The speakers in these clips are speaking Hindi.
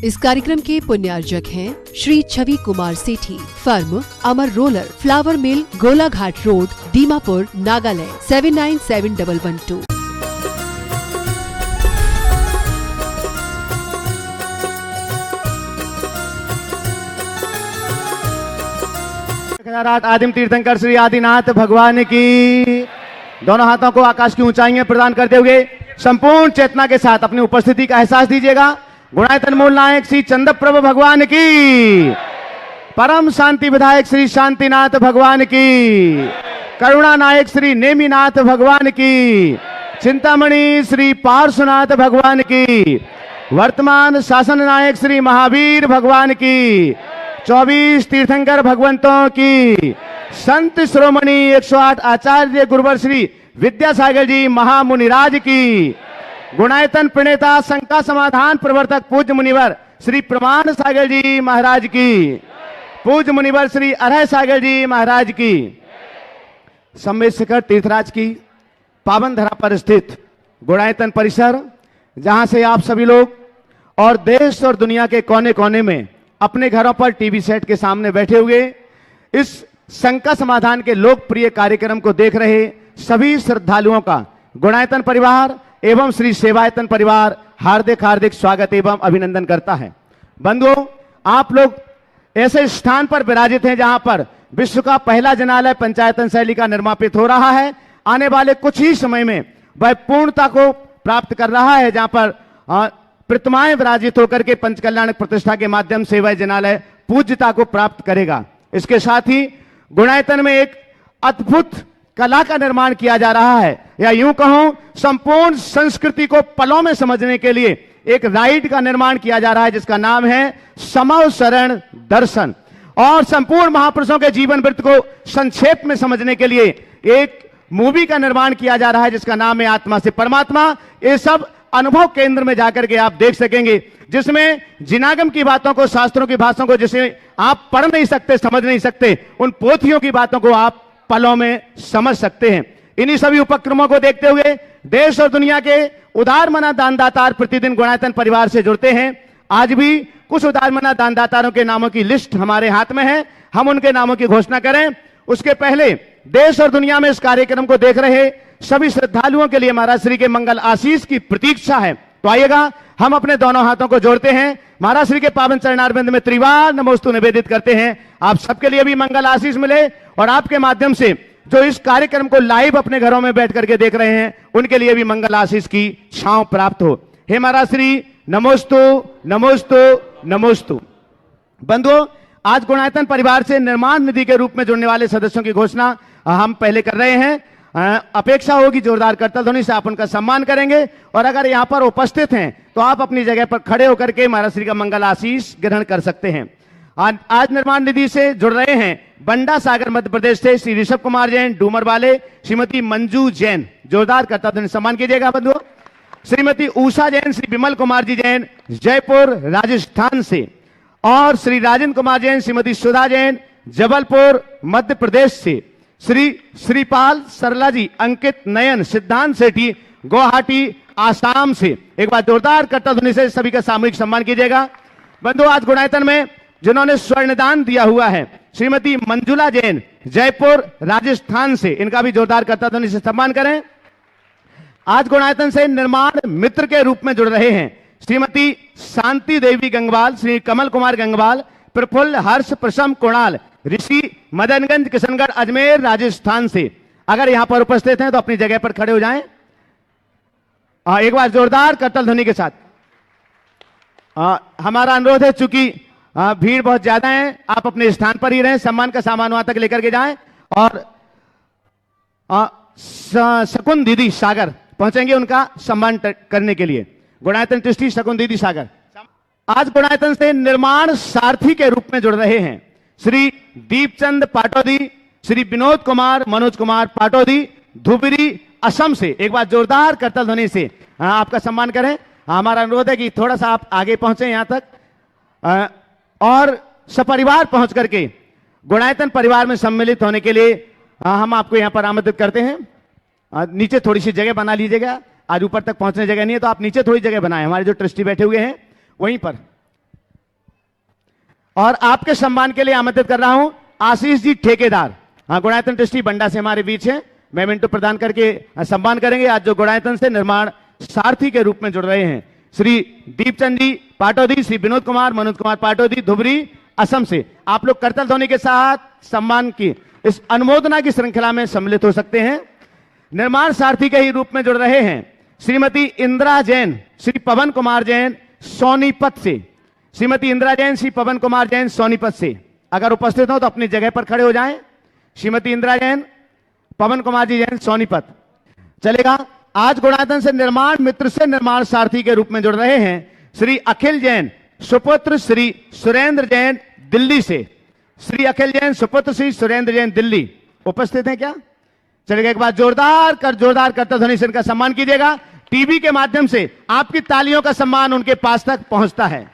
इस कार्यक्रम के पुण्यार्जक हैं श्री छवि कुमार सेठी, फर्म अमर रोलर, फ्लावर मिल, गोलाघाट रोड, दीमापुर, नागालैंड 797112। आदिम तीर्थंकर श्री आदिनाथ भगवान की। दोनों हाथों को आकाश की ऊंचाइयां प्रदान करते हुए संपूर्ण चेतना के साथ अपनी उपस्थिति का एहसास दीजिएगा। गुणायतन मूल नायक श्री चंद्रप्रभु भगवान की, परम शांति विधायक श्री शांतिनाथ भगवान की, करुणा नायक श्री नेमिनाथ भगवान की, चिंतामणि श्री पार्श्वनाथ भगवान की, वर्तमान शासन नायक श्री महावीर भगवान की, 24 तीर्थंकर भगवंतों की, संत श्रोमणी 108 आचार्य गुरुवर श्री विद्यासागर जी महामुनिराज की, गुणायतन प्रणेता शंका समाधान प्रवर्तक पूज्य मुनिवर श्री प्रमाण सागर जी महाराज की, पूज्य मुनिवर श्री अरह सागर जी महाराज की, सम्मेद शिखर तीर्थराज की पावन धरा पर स्थित गुणायतन परिसर, जहां से आप सभी लोग और देश और दुनिया के कोने कोने में अपने घरों पर टीवी सेट के सामने बैठे हुए इस शंका समाधान के लोकप्रिय कार्यक्रम को देख रहे सभी श्रद्धालुओं का गुणायतन परिवार एवं श्री सेवायतन परिवार हार्दिक हार्दिक स्वागत एवं अभिनंदन करता है। बंधुओं, आप लोग ऐसे स्थान पर विराजित हैं जहां पर विश्व का पहला जनालय पंचायतन शैली का निर्मापित हो रहा है। आने वाले कुछ ही समय में वह पूर्णता को प्राप्त कर रहा है, जहां पर प्रतिमाएं विराजित होकर के पंचकल्याणक प्रतिष्ठा के माध्यम से वह जनालय पूज्यता को प्राप्त करेगा। इसके साथ ही गुणायतन में एक अद्भुत कला का निर्माण किया जा रहा है, या यूं कहूं संपूर्ण संस्कृति को पलों में समझने के लिए एक राइड का निर्माण किया जा रहा है, जिसका नाम है समव शरण दर्शन। और संपूर्ण महापुरुषों के जीवन वृत्त को संक्षेप में समझने के लिए एक मूवी का निर्माण किया जा रहा है, जिसका नाम है आत्मा से परमात्मा। ये सब अनुभव केंद्र में जाकर के आप देख सकेंगे, जिसमें जिनागम की बातों को, शास्त्रों की भाषाओं को जिसे आप पढ़ नहीं सकते, समझ नहीं सकते, उन पोथियों की बातों को आप पलों में समझ सकते हैं। इन्हीं सभी उपक्रमों को देखते हुए देश और दुनिया के उदार मना दानदातार प्रतिदिन गुणायतन परिवार से जुड़ते हैं। आज भी कुछ उदार मना दानदातारों के नामों की लिस्ट हमारे हाथ में है, हम उनके नामों की घोषणा करें। उसके पहले देश और दुनिया में इस कार्यक्रम को देख रहे सभी श्रद्धालुओं के लिए महाराज श्री के मंगल आशीष की प्रतीक्षा है। तो आइएगा, हम अपने दोनों हाथों को जोड़ते हैं, महाराज श्री के पावन चरणारविंद में त्रिवार नमोस्तु निवेदित करते हैं। आप सबके लिए भी मंगल आशीष मिले और आपके माध्यम से जो इस कार्यक्रम को लाइव अपने घरों में बैठ करके देख रहे हैं, उनके लिए भी मंगल आशीष की छांव प्राप्त हो। हे महाराज श्री, नमोस्तु नमोस्तु नमोस्तु। बंधुओं, आज गुणायतन परिवार से निर्माण निधि के रूप में जुड़ने वाले सदस्यों की घोषणा हम पहले कर रहे हैं। अपेक्षा होगी जोरदार करतल ध्वनि से आप उनका सम्मान करेंगे, और अगर यहां पर उपस्थित हैं तो आप अपनी जगह पर खड़े होकर के महाराज श्री का मंगल आशीष ग्रहण कर सकते हैं। आज निर्माण निधि से जुड़ रहे हैं बंडा सागर मध्य प्रदेश से श्री ऋषभ कुमार जैन डूमर वाले, श्रीमती मंजू जैन, जोरदार करतल ध्वनि सम्मान कीजिएगा बंधुओं। श्रीमती उषा जैन, श्री विमल कुमार जी जैन जयपुर राजस्थान से, और श्री राजेंद्र कुमार जैन, श्रीमती सुधा जैन जबलपुर मध्य प्रदेश से, श्री श्रीपाल सरला जी, अंकित नयन, सिद्धांत सेठी गुवाहाटी आसाम से। एक बार जोरदार करतल ध्वनि से सभी का सामूहिक सम्मान कीजिएगा। बंधु, आज गुणायतन में जिन्होंने स्वर्णदान दिया हुआ है, श्रीमती मंजुला जैन जयपुर राजस्थान से, इनका भी जोरदार करतल ध्वनि से सम्मान करें। आज गुणायतन से निर्माण मित्र के रूप में जुड़ रहे हैं श्रीमती शांति देवी गंगवाल, श्री कमल कुमार गंगवाल, प्रफुल्ल हर्ष प्रसम कुणाल, ऋषि मदनगंज किशनगढ़ अजमेर राजस्थान से। अगर यहां पर उपस्थित हैं तो अपनी जगह पर खड़े हो जाएं। एक बार जोरदार करतल ध्वनि के साथ हमारा अनुरोध है, चूंकि भीड़ बहुत ज्यादा है, आप अपने स्थान पर ही रहें, सम्मान का सामान वहां तक लेकर के जाएं। और शकुन दीदी सागर पहुंचेंगे उनका सम्मान करने के लिए। गुणायतन ट्रस्टी शकुन दीदी सागर आज गुणायतन से निर्माण सारथी के रूप में जुड़ रहे हैं श्री दीपचंद पाटोदी, श्री विनोद कुमार मनोज कुमार पाटोदी, धुबरी असम से। एक बार जोरदार करतल ध्वनि से आपका सम्मान करें। हमारा अनुरोध है कि थोड़ा सा आप आगे पहुंचे यहां तक, और सपरिवार पहुंच करके गुणायतन परिवार में सम्मिलित होने के लिए हम आपको यहां पर आमंत्रित करते हैं। नीचे थोड़ी सी जगह बना लीजिएगा, आज ऊपर तक पहुंचने जगह नहीं है, तो आप नीचे थोड़ी जगह बनाएं। हमारे जो ट्रस्टी बैठे हुए हैं वहीं पर और आपके सम्मान के लिए आमंत्रित कर रहा हूं आशीष जी ठेकेदार। हाँ, गुणायतन ट्रस्टी बंडा से हमारे बीच है। मेमेंटो प्रदान करके सम्मान करेंगे। आज जो गुणायतन से निर्माण सारथी के रूप में जुड़ रहे हैं श्री दीपचंद जी पाटौदी, श्री विनोद कुमार, मनोज कुमार पाटौदी, धुबरी, असम से। आप लोग करतल ध्वनि के साथ सम्मान की इस अनुमोदना की श्रृंखला में सम्मिलित हो सकते हैं। निर्माण सारथी के ही रूप में जुड़ रहे हैं श्रीमती इंदिरा जैन, श्री पवन कुमार जैन सोनीपत से। श्रीमती इंदिरा जैन, श्री पवन कुमार जैन सोनीपत से। अगर उपस्थित हो तो अपनी जगह पर खड़े हो जाएं। श्रीमती इंदिरा जैन, पवन कुमार जी जैन सोनीपत। चलेगा। आज गुणायतन से निर्माण मित्र से निर्माण सारथी के रूप में जुड़ रहे हैं श्री अखिल जैन, सुपुत्र श्री सुरेंद्र जैन दिल्ली से। श्री अखिल जैन, सुपुत्र श्री सुरेंद्र जैन दिल्ली उपस्थित हैं क्या? चलेगा। एक बार जोरदार करतल ध्वनि से इनका सम्मान कीजिएगा। टीवी के माध्यम से आपकी तालियों का सम्मान उनके पास तक पहुंचता है।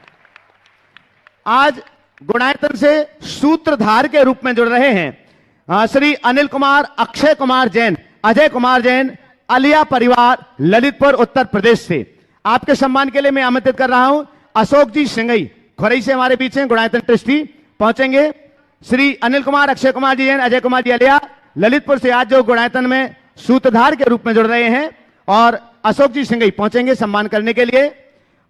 आज गुणायतन से सूत्रधार के रूप में जुड़ रहे हैं श्री अनिल कुमार, अक्षय कुमार जैन, अजय कुमार जैन, अलिया परिवार, ललितपुर, उत्तर प्रदेश से। आपके सम्मान के लिए मैं आमंत्रित कर रहा हूं अशोक जी सिंगई, खुरई से हमारे बीच हैं, गुणायतन ट्रस्टी पहुंचेंगे। श्री अनिल कुमार, अक्षय कुमार जी जैन, अजय कुमार जी अलिया, ललितपुर से आज जो गुणायतन में सूत्रधार के रूप में जुड़ रहे हैं, और अशोक जी सिंगई पहुंचेंगे सम्मान करने के लिए।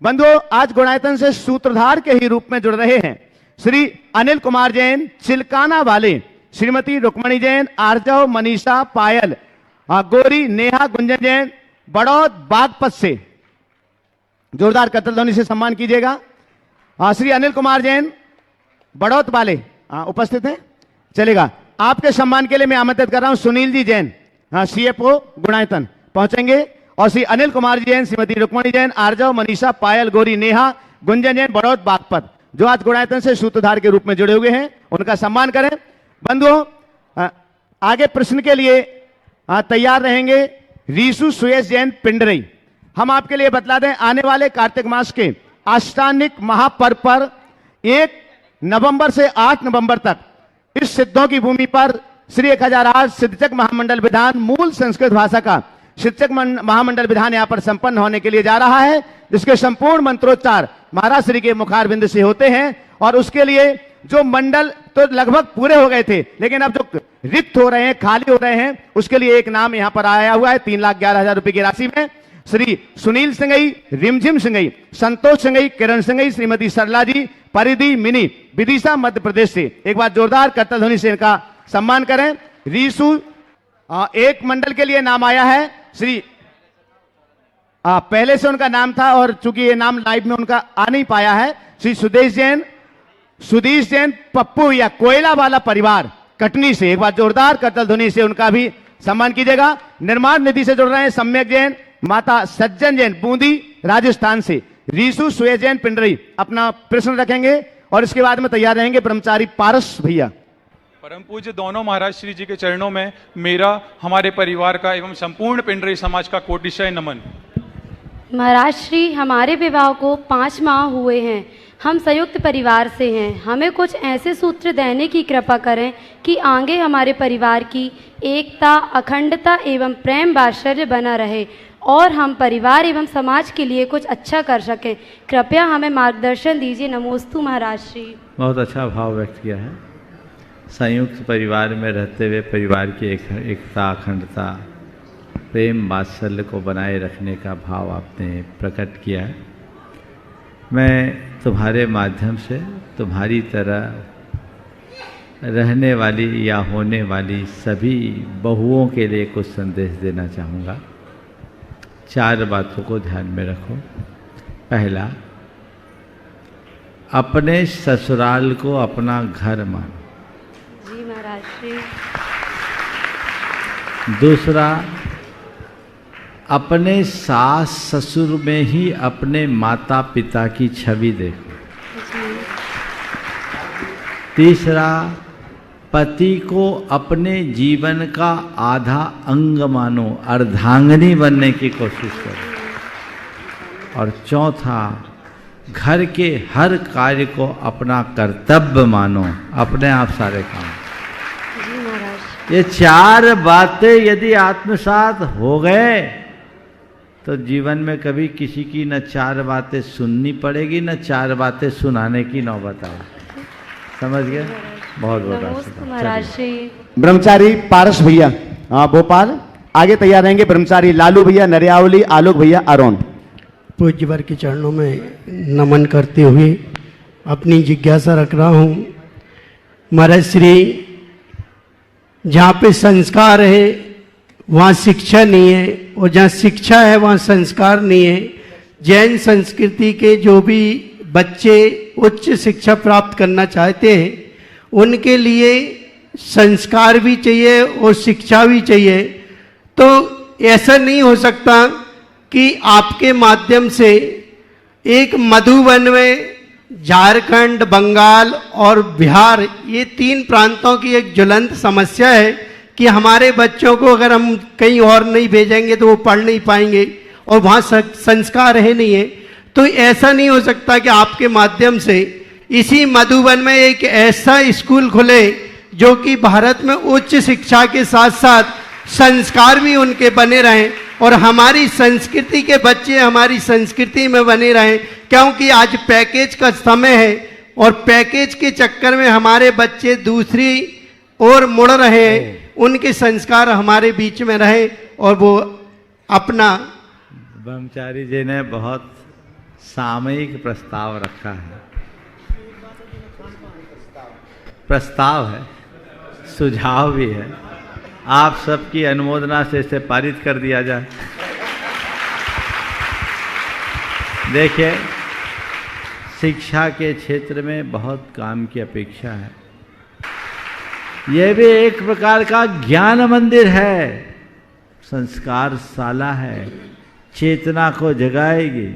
बंधुओं, आज गुणायतन से सूत्रधार के ही रूप में जुड़ रहे हैं श्री अनिल कुमार जैन चिलकाना वाले, श्रीमती रुक्मणी जैन, आर्जव, मनीषा, पायल, गोरी, नेहा, गुंजन जैन बड़ौद बागपत से। जोरदार करतल ध्वनि से सम्मान कीजिएगा। श्री अनिल कुमार जैन बड़ौद वाले उपस्थित हैं। चलेगा। आपके सम्मान के लिए मैं आमंत्रित कर रहा हूं सुनील जी जैन, सीएफओ गुणायतन पहुंचेंगे, और श्री अनिल कुमार जी जैन, श्रीमती रुक्मणी जैन, आर्जव, मनीषा, पायल, गोरी, नेहा, गुंजन जैन बड़ौद बागपत, जो आज गुणायतन से सूत्रधार के रूप में जुड़े हुए हैं, उनका सम्मान करें। बंधुओं, आगे प्रश्न के लिए तैयार रहेंगे रीसु सुयस जैन पिंडरई। हम आपके लिए बतला दें, आने वाले कार्तिक मास के अष्टानिक महापर्व पर 1 नवंबर से 8 नवंबर तक इस सिद्धों की भूमि पर श्री 1008 सिद्धचक महामंडल विधान, मूल संस्कृत भाषा का सिद्धचक महामंडल विधान यहां पर संपन्न होने के लिए जा रहा है, जिसके संपूर्ण मंत्रोच्चार महाराज श्री के मुखारबिंद से होते हैं। और उसके लिए जो मंडल तो लगभग पूरे हो गए थे, लेकिन अब जो रिक्त हो रहे हैं, खाली हो रहे हैं, उसके लिए एक नाम यहां पर आया हुआ है 3,11,000 रुपए की राशि में। श्री सुनील सिंगई, रिमझिम सिंगई, संतोष सिंगई, किरण सिंगई, श्रीमती सरला जी, परिधि मिनी, विदिशा मध्य प्रदेश से। एक बार जोरदार करतल ध्वनि से इनका सम्मान करें। रीसु एक मंडल के लिए नाम आया है श्री पहले से उनका नाम था, और चूंकि ये नाम लाइव में उनका आ नहीं पाया है, श्री सुदेश जैन पप्पू या कोयला वाला परिवार कटनी से। एक बार जोरदार करतल ध्वनि से उनका भी सम्मान कीजिएगा। निर्माण निधि से जुड़ रहे हैं सम्यक जैन, माता सज्जन जैन बूंदी राजस्थान से। रीसु सुयस जैन पिंडरई अपना प्रश्न रखेंगे, और इसके बाद में तैयार रहेंगे ब्रह्मचारी पारस भैया। परम पूज्य दोनों महाराज श्री जी के चरणों में मेरा, हमारे परिवार का एवं संपूर्ण पिंडरी समाज का कोटिशय नमन। महाराज श्री, हमारे विवाह को 5 माह हुए हैं। हम संयुक्त परिवार से हैं। हमें कुछ ऐसे सूत्र देने की कृपा करें कि आगे हमारे परिवार की एकता, अखंडता एवं प्रेम वात्सल्य बना रहे, और हम परिवार एवं समाज के लिए कुछ अच्छा कर सकें। कृपया हमें मार्गदर्शन दीजिए। नमोस्तु महाराज श्री। बहुत अच्छा भाव व्यक्त किया है। संयुक्त परिवार में रहते हुए परिवार की एकता, अखंडता, प्रेम वात्सल्य को बनाए रखने का भाव आपने प्रकट किया है। मैं तुम्हारे माध्यम से तुम्हारी तरह रहने वाली या होने वाली सभी बहुओं के लिए कुछ संदेश देना चाहूँगा। 4 बातों को ध्यान में रखो। पहला, अपने ससुराल को अपना घर मानो। जी महाराज श्री। दूसरा, अपने सास ससुर में ही अपने माता पिता की छवि देखो। तीसरा, पति को अपने जीवन का आधा अंग मानो, अर्धांगिनी बनने की कोशिश करो। और चौथा, घर के हर कार्य को अपना कर्तव्य मानो, अपने आप सारे काम। जी महाराज। ये 4 बातें यदि आत्मसात हो गए तो जीवन में कभी किसी की न 4 बातें सुननी पड़ेगी, न 4 बातें सुनाने की नौबत आएगी। समझ गए? बहुत बहुत नमोस्तु आशीर्वाद। महाराज श्री। ब्रह्मचारी पारस भैया भोपाल आगे तैयार रहेंगे। ब्रह्मचारी लालू भैया नरियावली, आलोक भैया आरोन। पूज्य वर के चरणों में नमन करते हुए अपनी जिज्ञासा रख रहा हूँ। महाराज श्री, जहाँ पे संस्कार है वहाँ शिक्षा नहीं है, और जहाँ शिक्षा है वहाँ संस्कार नहीं है। जैन संस्कृति के जो भी बच्चे उच्च शिक्षा प्राप्त करना चाहते हैं उनके लिए संस्कार भी चाहिए और शिक्षा भी चाहिए। तो ऐसा नहीं हो सकता कि आपके माध्यम से एक मधुबन में झारखंड, बंगाल और बिहार, ये 3 प्रांतों की एक ज्वलंत समस्या है कि हमारे बच्चों को अगर हम कहीं और नहीं भेजेंगे तो वो पढ़ नहीं पाएंगे और वहाँ संस्कार है नहीं है। तो ऐसा नहीं हो सकता कि आपके माध्यम से इसी मधुबन में एक ऐसा स्कूल खुले जो कि भारत में उच्च शिक्षा के साथ साथ संस्कार भी उनके बने रहें और हमारी संस्कृति के बच्चे हमारी संस्कृति में बने रहें। क्योंकि आज पैकेज का समय है और पैकेज के चक्कर में हमारे बच्चे दूसरी ओर मुड़ रहे हैं। उनके संस्कार हमारे बीच में रहे और वो अपना। ब्रह्मचारी जी ने बहुत सामयिक प्रस्ताव रखा है। प्रस्ताव है, सुझाव भी है। आप सबकी अनुमोदना से इसे पारित कर दिया जाए। देखिए, शिक्षा के क्षेत्र में बहुत काम की अपेक्षा है। यह भी एक प्रकार का ज्ञान मंदिर है, संस्कार शाला है, चेतना को जगाएगी।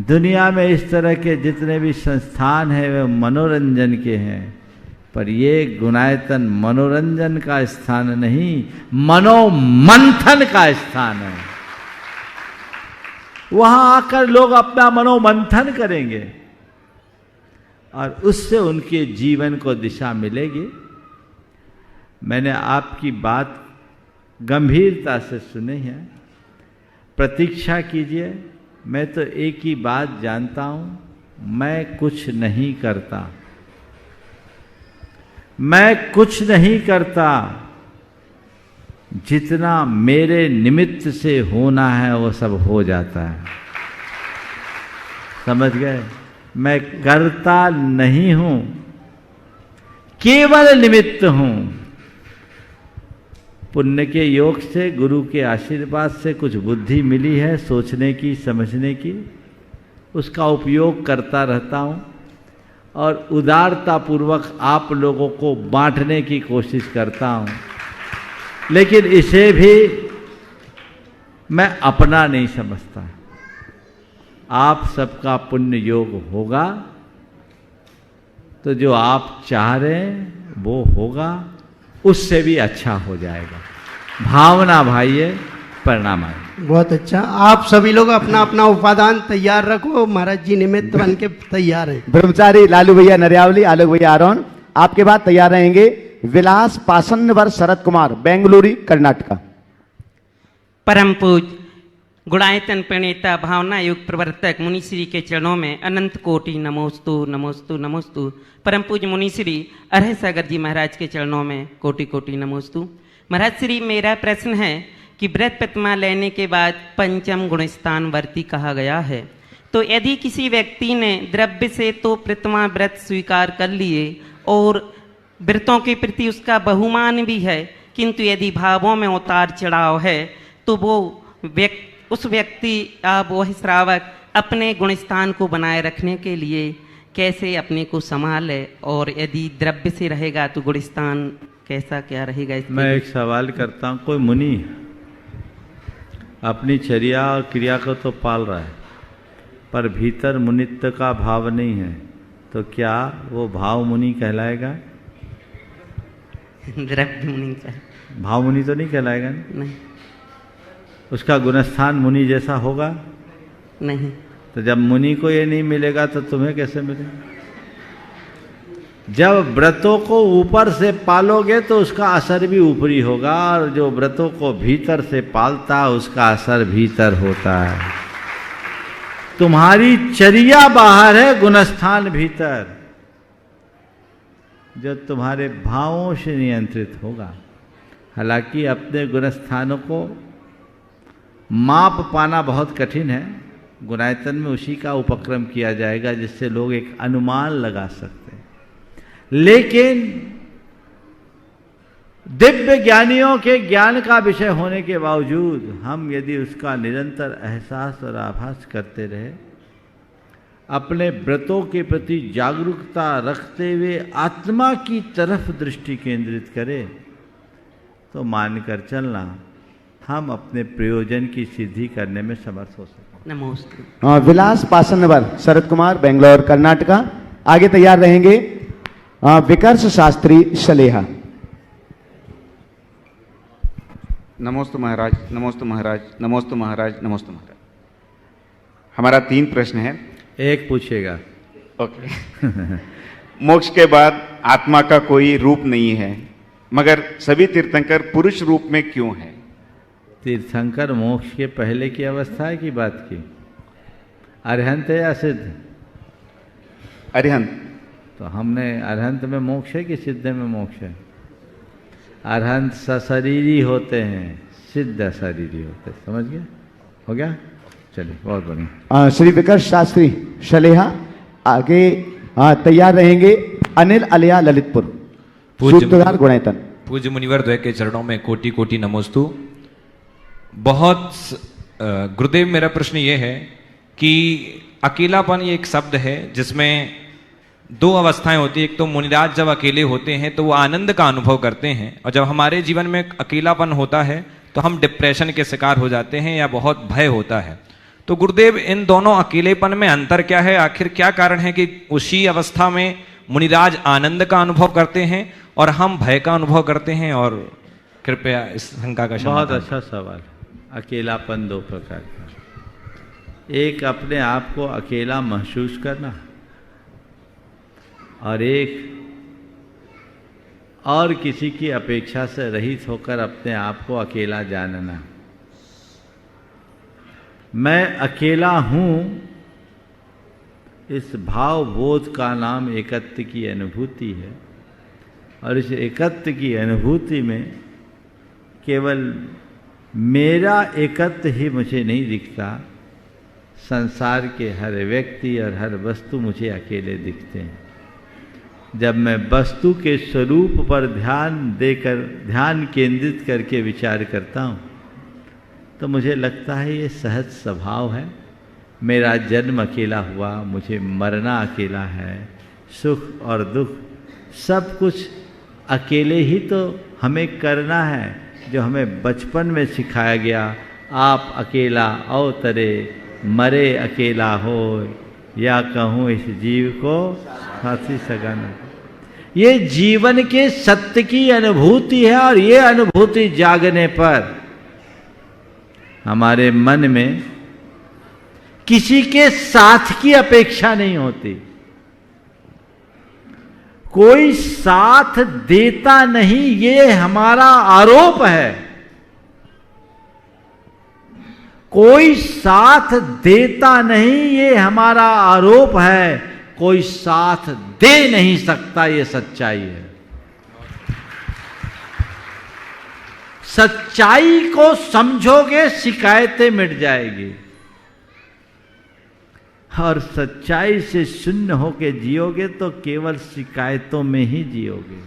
दुनिया में इस तरह के जितने भी संस्थान हैं वे मनोरंजन के हैं, पर ये गुणायतन मनोरंजन का स्थान नहीं, मनोमंथन का स्थान है। वहां आकर लोग अपना मनोमंथन करेंगे और उससे उनके जीवन को दिशा मिलेगी। मैंने आपकी बात गंभीरता से सुनी है, प्रतीक्षा कीजिए। मैं तो एक ही बात जानता हूं, मैं कुछ नहीं करता, मैं कुछ नहीं करता। जितना मेरे निमित्त से होना है वो सब हो जाता है। समझ गए? मैं करता नहीं हूं, केवल निमित्त हूं। पुण्य के योग से, गुरु के आशीर्वाद से कुछ बुद्धि मिली है सोचने की, समझने की, उसका उपयोग करता रहता हूं और उदारता पूर्वक आप लोगों को बांटने की कोशिश करता हूं। लेकिन इसे भी मैं अपना नहीं समझता। आप सबका पुण्य योग होगा तो जो आप चाह रहे हैं वो होगा, उससे भी अच्छा हो जाएगा। भावना भाई है, प्रणाम है। बहुत अच्छा। आप सभी लोग अपना अपना उपादान तैयार रखो, महाराज जी निमित्त बन के तैयार हैं। ब्रह्मचारी लालू भैया नरियावली, आलोक भैया आरोन। आपके बाद तैयार रहेंगे विलास पासन्नवर शरद कुमार, बेंगलुरु कर्नाटका। परम पूज्य गुणायतन प्रणेता भावना युग प्रवर्तक मुनिश्री के चरणों में अनंत कोटि नमोस्तु नमोस्तु नमोस्तु। परम पूज्य मुनिश्री अरह सागर जी महाराज के चरणों में कोटि कोटि नमोस्तु। महाराज श्री, मेरा प्रश्न है कि व्रत प्रतिमा लेने के बाद पंचम गुणस्थान वर्ती कहा गया है, तो यदि किसी व्यक्ति ने द्रव्य से तो प्रतिमा व्रत स्वीकार कर लिए और व्रतों के प्रति उसका बहुमान भी है, किंतु यदि भावों में उतार चढ़ाव है तो वो उस व्यक्ति वह श्रावक अपने गुणस्थान को बनाए रखने के लिए कैसे अपने को संभाले, और यदि द्रव्य से रहेगा तो गुणस्थान कैसा क्या रहेगा? मैं एक सवाल करता हूँ, कोई मुनि अपनी चर्या और क्रिया को तो पाल रहा है पर भीतर मुनित्व का भाव नहीं है, तो क्या वो भाव मुनि कहलाएगा? द्रव्य मुनि का भाव मुनि तो नहीं कहलाएगा ना? नहीं। उसका गुणस्थान मुनि जैसा होगा? नहीं। तो जब मुनि को ये नहीं मिलेगा तो तुम्हें कैसे मिलेगा? जब व्रतों को ऊपर से पालोगे तो उसका असर भी ऊपरी होगा, और जो व्रतों को भीतर से पालता है उसका असर भीतर होता है। तुम्हारी चर्या बाहर है, गुणस्थान भीतर। जो तुम्हारे भावों से नियंत्रित होगा। हालांकि अपने गुणस्थानों को माप पाना बहुत कठिन है, गुणायतन में उसी का उपक्रम किया जाएगा जिससे लोग एक अनुमान लगा सकते हैं। लेकिन दिव्य ज्ञानियों के ज्ञान का विषय होने के बावजूद हम यदि उसका निरंतर एहसास और आभास करते रहे, अपने व्रतों के प्रति जागरूकता रखते हुए आत्मा की तरफ दृष्टि केंद्रित करें, तो मानकर चलना हम अपने प्रयोजन की सिद्धि करने में समर्थ हो सकते। नमोस्तु। विलास पासनवर शरद कुमार, बेंगलोर कर्नाटका। आगे तैयार रहेंगे विकर्ष शास्त्री शलेहा। नमोस्तु महाराज, नमोस्तु महाराज, नमोस्तु महाराज, नमोस्तु महाराज। हमारा 3 प्रश्न है। एक पूछेगा। ओके। मोक्ष के बाद आत्मा का कोई रूप नहीं है, मगर सभी तीर्थंकर पुरुष रूप में क्यों है? तीर्थंकर मोक्ष के पहले की अवस्था की बात की, अरहंत है या सिद्ध? अरिहंत। तो हमने अरहंत में मोक्ष है कि सिद्ध में मोक्ष है? अरहंत सशरीरी होते हैं, सिद्ध शरीरी होते हैं। समझ गए? हो गया? चलिए, बहुत बढ़िया। श्री विकर्ष शास्त्री शलेहा। आगे तैयार रहेंगे अनिल अलिया ललितपुर, सूत्रधार गुणायतन। पूज्य मुनिवर द्वय के चरणों में कोटि कोटि नमोस्तु। बहुत गुरुदेव, मेरा प्रश्न ये है कि अकेलापन ये एक शब्द है जिसमें 2 अवस्थाएं होती है। एक तो मुनिराज जब अकेले होते हैं तो वो आनंद का अनुभव करते हैं, और जब हमारे जीवन में अकेलापन होता है तो हम डिप्रेशन के शिकार हो जाते हैं या बहुत भय होता है। तो गुरुदेव, इन दोनों अकेलेपन में अंतर क्या है? आखिर क्या कारण है कि उसी अवस्था में मुनिराज आनंद का अनुभव करते हैं और हम भय का अनुभव करते हैं? और कृपया इस शंका का बहुत अच्छा सवाल। अकेलापन 2 प्रकार का, एक अपने आप को अकेला महसूस करना, और एक और किसी की अपेक्षा से रहित होकर अपने आप को अकेला जानना। मैं अकेला हूँ, इस भाव बोध का नाम एकत्व की अनुभूति है। और इस एकत्व की अनुभूति में केवल मेरा एकत्व ही मुझे नहीं दिखता, संसार के हर व्यक्ति और हर वस्तु मुझे अकेले दिखते हैं। जब मैं वस्तु के स्वरूप पर ध्यान केंद्रित करके विचार करता हूँ, तो मुझे लगता है ये सहज स्वभाव है। मेरा जन्म अकेला हुआ, मुझे मरना अकेला है, सुख और दुख सब कुछ अकेले ही तो हमें करना है, जो हमें बचपन में सिखाया गया। आप अकेला अवतरे, मरे अकेला हो, या कहूँ इस जीव को फांसी सगाना। ये जीवन के सत्य की अनुभूति है, और ये अनुभूति जागने पर हमारे मन में किसी के साथ की अपेक्षा नहीं होती। कोई साथ देता नहीं, ये हमारा आरोप है। कोई साथ देता नहीं, ये हमारा आरोप है। कोई साथ दे नहीं सकता, ये सच्चाई है। सच्चाई को समझोगे, शिकायतें मिट जाएगी, और सच्चाई से शून्य होके जियोगे तो केवल शिकायतों में ही जियोगे।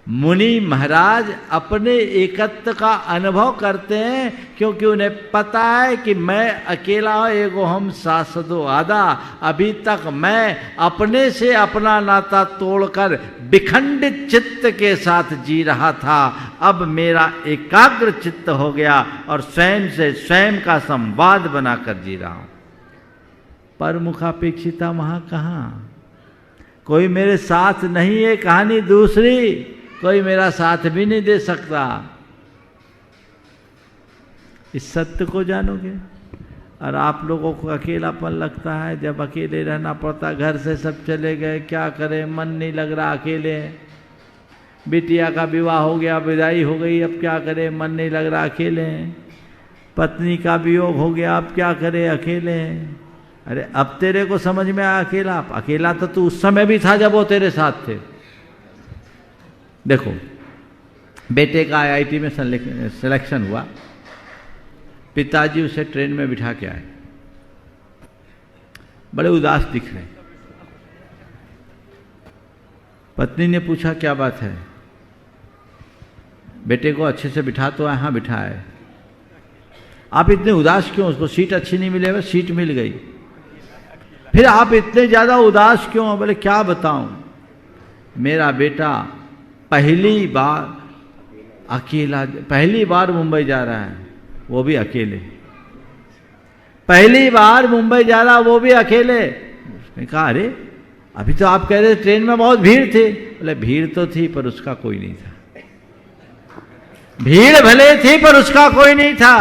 मुनि महाराज अपने एकत्व का अनुभव करते हैं, क्योंकि उन्हें पता है कि मैं अकेला एगो हम सासदो आदा। अभी तक मैं अपने से अपना नाता तोड़कर विखंडित चित्त के साथ जी रहा था। अब मेरा एकाग्र चित्त हो गया और स्वयं से स्वयं का संवाद बनाकर जी रहा हूं। परमुखापेक्षिता वहां कहाँ? कोई मेरे साथ नहीं है, कहानी दूसरी। कोई मेरा साथ भी नहीं दे सकता। इस सत्य को जानोगे। और आप लोगों को अकेलापन लगता है, जब अकेले रहना पड़ता, घर से सब चले गए, क्या करें, मन नहीं लग रहा, अकेले हैं। बिटिया का विवाह हो गया, विदाई हो गई, अब क्या करें, मन नहीं लग रहा, अकेले हैं। पत्नी का वियोग हो गया, अब क्या करें, अकेले हैं। अरे अब तेरे को समझ में आया अकेला? अकेला तो तू उस समय भी था जब वो तेरे साथ थे। देखो, बेटे का IIT में सिलेक्शन हुआ, पिताजी उसे ट्रेन में बिठा के आए, बड़े उदास दिख रहे। पत्नी ने पूछा क्या बात है, बेटे को अच्छे से बिठा तो यहाँ बिठा है, आप इतने उदास क्यों? उसको सीट अच्छी नहीं मिले, सीट मिल गई, फिर आप इतने ज़्यादा उदास क्यों? बोले क्या बताऊं, मेरा बेटा पहली बार मुंबई जा रहा है, वो भी अकेले, पहली बार मुंबई जा रहा वो भी अकेले। उसने कहा अरे अभी तो आप कह रहे थे ट्रेन में बहुत भीड़ थी। बोले भीड़ तो थी पर उसका कोई नहीं था, भीड़ भले थी पर उसका कोई नहीं था।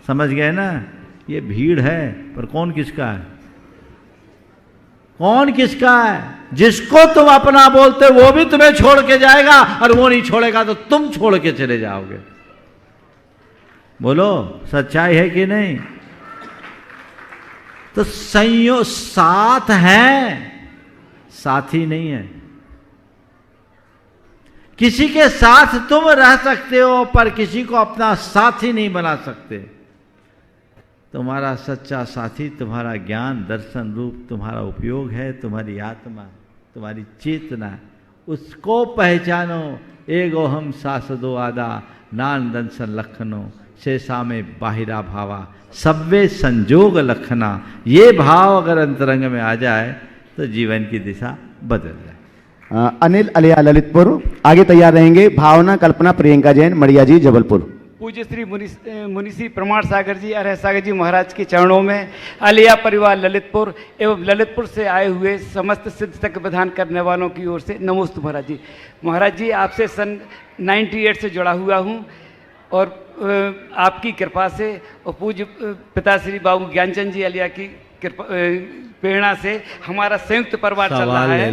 समझ गए ना, ये भीड़ है पर कौन किसका है? कौन किसका है? जिसको तुम अपना बोलते वो भी तुम्हें छोड़ के जाएगा, और वो नहीं छोड़ेगा तो तुम छोड़ के चले जाओगे। बोलो सच्चाई है कि नहीं? तो संयोग साथ है, साथी नहीं है। किसी के साथ तुम रह सकते हो पर किसी को अपना साथी नहीं बना सकते। तुम्हारा सच्चा साथी तुम्हारा ज्ञान दर्शन रूप तुम्हारा उपयोग है, तुम्हारी आत्मा, तुम्हारी चेतना, उसको पहचानो। एगो हम सासदो आदा नान दंसन लखनो शेषा में बाहिरा भावा सब्वे संजोग लखना। ये भाव अगर अंतरंग में आ जाए तो जीवन की दिशा बदल जाए। अनिल अलिया ललितपुर आगे तैयार रहेंगे। भावना कल्पना प्रियंका जैन मड़िया जी जबलपुर। पूज्य श्री मुनिश्री प्रमाण सागर जी अरह सागर जी महाराज के चरणों में, अलिया परिवार ललितपुर एवं ललितपुर से आए हुए समस्त सिद्ध तक विधान करने वालों की ओर से नमोस्तु महाराज जी। महाराज जी आपसे सन 98 से जुड़ा हुआ हूँ और आपकी कृपा से और पूज्य पिताश्री बाबू ज्ञानचंद जी अलिया की कृपा प्रेरणा से हमारा संयुक्त परिवार चल रहा है।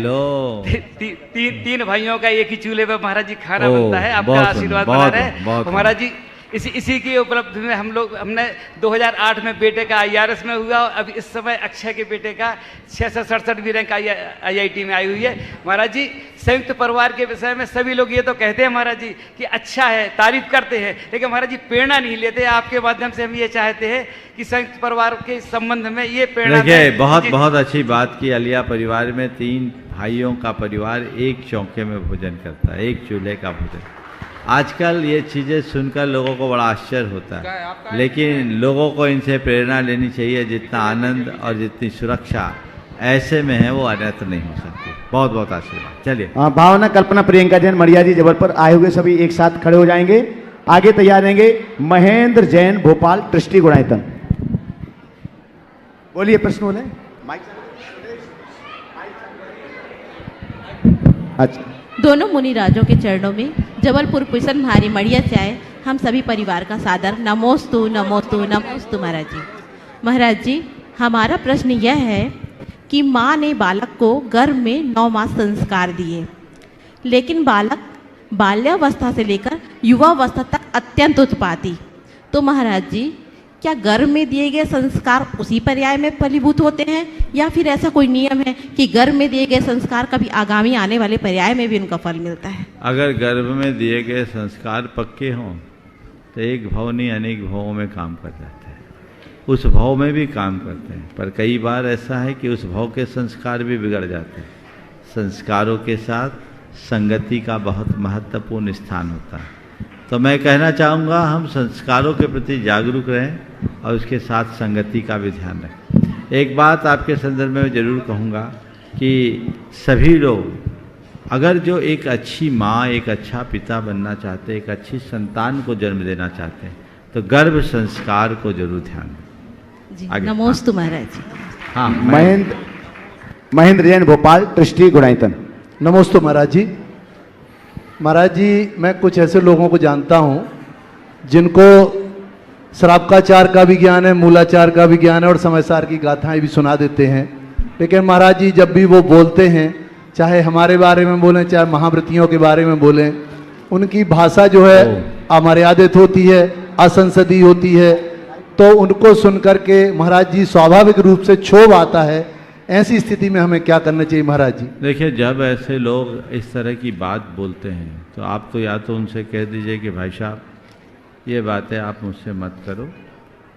तीन भाइयों का एक ही चूल्हे पर महाराज जी खाना बनता है। आपका आशीर्वाद बना रहे महाराज जी। इसी की उपलब्धि में हमने 2008 में बेटे का IRS में हुआ, अब इस समय अक्षय के बेटे का 667वीं रैंक IIT में आई हुई है। महाराज जी संयुक्त परिवार के विषय में सभी लोग ये तो कहते हैं महाराज जी कि अच्छा है, तारीफ करते हैं, लेकिन महाराज जी प्रेरणा नहीं लेते। आपके माध्यम से हम ये चाहते हैं कि संयुक्त परिवार के संबंध में ये प्रेरणा। देखिए बहुत अच्छी बात की। अलिया परिवार में 3 भाइयों का परिवार एक चौके में भोजन करता है, एक चूल्हे का भोजन। आजकल ये चीज़ें सुनकर लोगों को बड़ा आश्चर्य होता है, लेकिन लोगों को इनसे प्रेरणा लेनी चाहिए। जितना आनंद और जितनी सुरक्षा ऐसे में है वो अन्यत्र नहीं हो सकती। बहुत बहुत आशीर्वाद। चलिए भावना कल्पना प्रियंका जैन मड़िया जी जबलपुर आए हुए सभी एक साथ खड़े हो जाएंगे। आगे तैयार रहेंगे महेंद्र जैन भोपाल ट्रस्टी गुणायतन। बोलिए प्रश्न बोले। अच्छा, दोनों मुनि राजों के चरणों में जबलपुर पुसन भारी मड़िया चाय हम सभी परिवार का सादर नमोस्तु नमोस्तु नमोस्तु। महाराज जी, महाराज जी हमारा प्रश्न यह है कि माँ ने बालक को गर्भ में 9 मास संस्कार दिए, लेकिन बालक बाल्यावस्था से लेकर युवावस्था तक अत्यंत उत्पाती। तो महाराज जी क्या गर्भ में दिए गए संस्कार उसी पर्याय में फलीभूत होते हैं, या फिर ऐसा कोई नियम है कि गर्भ में दिए गए संस्कार कभी आगामी आने वाले पर्याय में भी उनका फल मिलता है? अगर गर्भ में दिए गए संस्कार पक्के हों तो एक भाव नहीं अनेक भावों में काम कर जाते हैं, उस भाव में भी काम करते हैं। पर कई बार ऐसा है कि उस भाव के संस्कार भी बिगड़ जाते हैं। संस्कारों के साथ संगति का बहुत महत्वपूर्ण स्थान होता है। तो मैं कहना चाहूँगा हम संस्कारों के प्रति जागरूक रहें और उसके साथ संगति का भी ध्यान रखें। एक बात आपके संदर्भ में जरूर कहूँगा कि सभी लोग अगर जो एक अच्छी माँ, एक अच्छा पिता बनना चाहते हैं, एक अच्छी संतान को जन्म देना चाहते हैं, तो गर्भ संस्कार को जरूर ध्यान दें। नमोस्तु महाराज जी। हाँ, महेंद्र जैन भोपाल ट्रस्टी गुणायतन। नमोस्तु महाराज जी। महाराज जी मैं कुछ ऐसे लोगों को जानता हूँ जिनको श्रावकाचार का भी ज्ञान है, मूलाचार का भी ज्ञान है और समयसार की गाथाएं भी सुना देते हैं, लेकिन महाराज जी जब भी वो बोलते हैं, चाहे हमारे बारे में बोलें चाहे महाव्रतियों के बारे में बोलें, उनकी भाषा जो है अमर्यादित होती है, असंसदीय होती है। तो उनको सुन करके महाराज जी स्वाभाविक रूप से क्षोभ आता है ऐसी स्थिति में हमें क्या करना चाहिए महाराज जी? देखिए, जब ऐसे लोग इस तरह की बात बोलते हैं तो आप तो या तो उनसे कह दीजिए कि भाई साहब ये बातें आप मुझसे मत करो,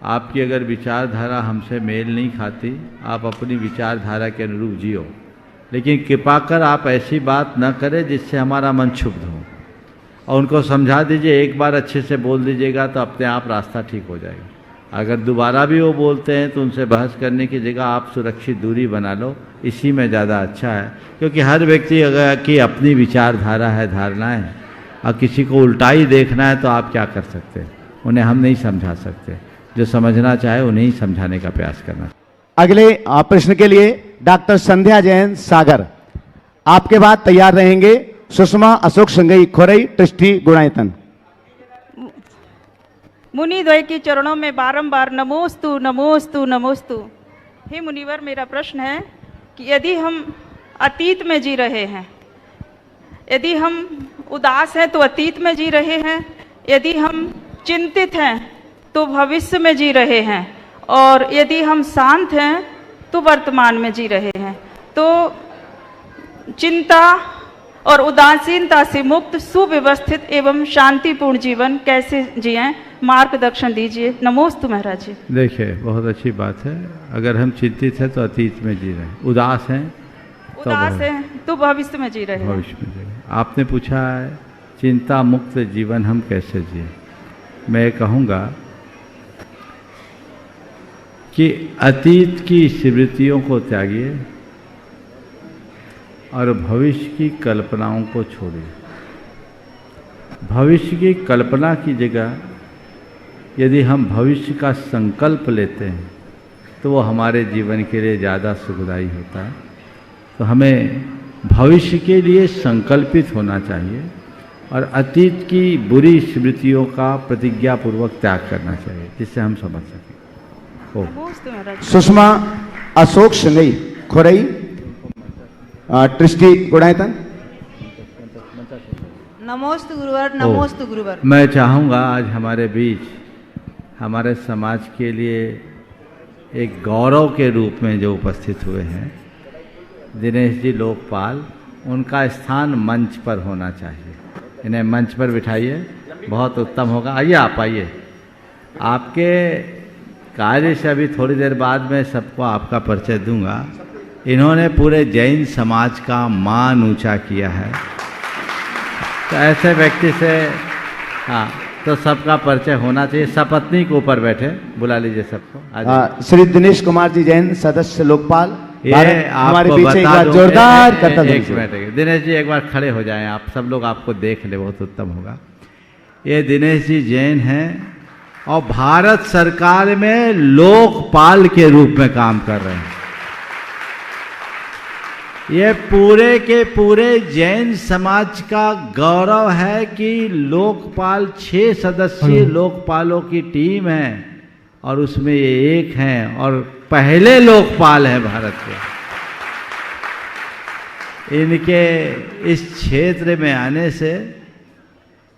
आपकी अगर विचारधारा हमसे मेल नहीं खाती, आप अपनी विचारधारा के अनुरूप जियो, लेकिन कृपा कर आप ऐसी बात न करें जिससे हमारा मन क्षुब्ध हो। और उनको समझा दीजिए, एक बार अच्छे से बोल दीजिएगा तो अपने आप रास्ता ठीक हो जाएगा। अगर दोबारा भी वो बोलते हैं तो उनसे बहस करने की जगह आप सुरक्षित दूरी बना लो, इसी में ज़्यादा अच्छा है। क्योंकि हर व्यक्ति अगर की अपनी विचारधारा है, धारणाएं हैं, और किसी को उल्टा ही देखना है तो आप क्या कर सकते हैं? उन्हें हम नहीं समझा सकते। जो समझना चाहे उन्हें ही समझाने का प्रयास करना। अगले प्रश्न के लिए डॉक्टर संध्या जैन सागर, आपके बाद तैयार रहेंगे सुषमा अशोक संगई खोरई, ट्रस्टी गुणायतन। मुनि द्वय के चरणों में बारंबार नमोस्तु नमोस्तु नमोस्तु। हे मुनिवर, मेरा प्रश्न है कि यदि हम अतीत में जी रहे हैं, यदि हम उदास हैं तो अतीत में जी रहे हैं, यदि हम चिंतित हैं तो भविष्य में जी रहे हैं, और यदि हम शांत हैं तो वर्तमान में जी रहे हैं, तो चिंता और उदासीनता से मुक्त सुव्यवस्थित एवं शांतिपूर्ण जीवन कैसे जिएं, मार्गदर्शन दीजिए। नमोस्तु महाराज जी। देखिए, बहुत अच्छी बात है। अगर हम चिंतित हैं तो अतीत में जी रहे हैं, उदास हैं तो भविष्य में जी रहे हैं। भविष्य में जी रहे हैं। आपने पूछा है चिंता मुक्त जीवन हम कैसे जिए। मैं कहूँगा कि अतीत की स्मृतियों को त्यागिए और भविष्य की कल्पनाओं को छोड़िए। भविष्य की कल्पना की जगह यदि हम भविष्य का संकल्प लेते हैं तो वो हमारे जीवन के लिए ज़्यादा सुखदायी होता है। तो हमें भविष्य के लिए संकल्पित होना चाहिए और अतीत की बुरी स्मृतियों का प्रतिज्ञापूर्वक त्याग करना चाहिए, जिससे हम समझ सकें। सुषमा अशोक संगई खोरई, ट्रस्टी गुणायतन। नमोस्तु गुरुवर, नमोस्तु गुरुवर। मैं चाहूँगा आज हमारे बीच हमारे समाज के लिए एक गौरव के रूप में जो उपस्थित हुए हैं दिनेश जी लोकपाल, उनका स्थान मंच पर होना चाहिए। इन्हें मंच पर बिठाइए, बहुत उत्तम होगा। आइए, आप आइए। आपके कार्य से अभी थोड़ी देर बाद मैं सबको आपका परिचय दूंगा। इन्होंने पूरे जैन समाज का मान ऊंचा किया है, तो ऐसे व्यक्ति से हाँ तो सबका परिचय होना चाहिए। सपत्नी के ऊपर बैठे, बुला लीजिए सबको। श्री दिनेश कुमार जी जैन, सदस्य लोकपाल, ये हमारे आपको पीछे बता एक जोरदार करता एक मिनट, दिनेश जी एक बार खड़े हो जाएं, आप सब लोग आपको देख ले, बहुत उत्तम होगा। ये दिनेश जी जैन हैं और भारत सरकार में लोकपाल के रूप में काम कर रहे हैं। ये पूरे के पूरे जैन समाज का गौरव है कि लोकपाल 6 सदस्यीय लोकपालों की टीम है और उसमें ये एक हैं और पहले लोकपाल है भारत के। इनके इस क्षेत्र में आने से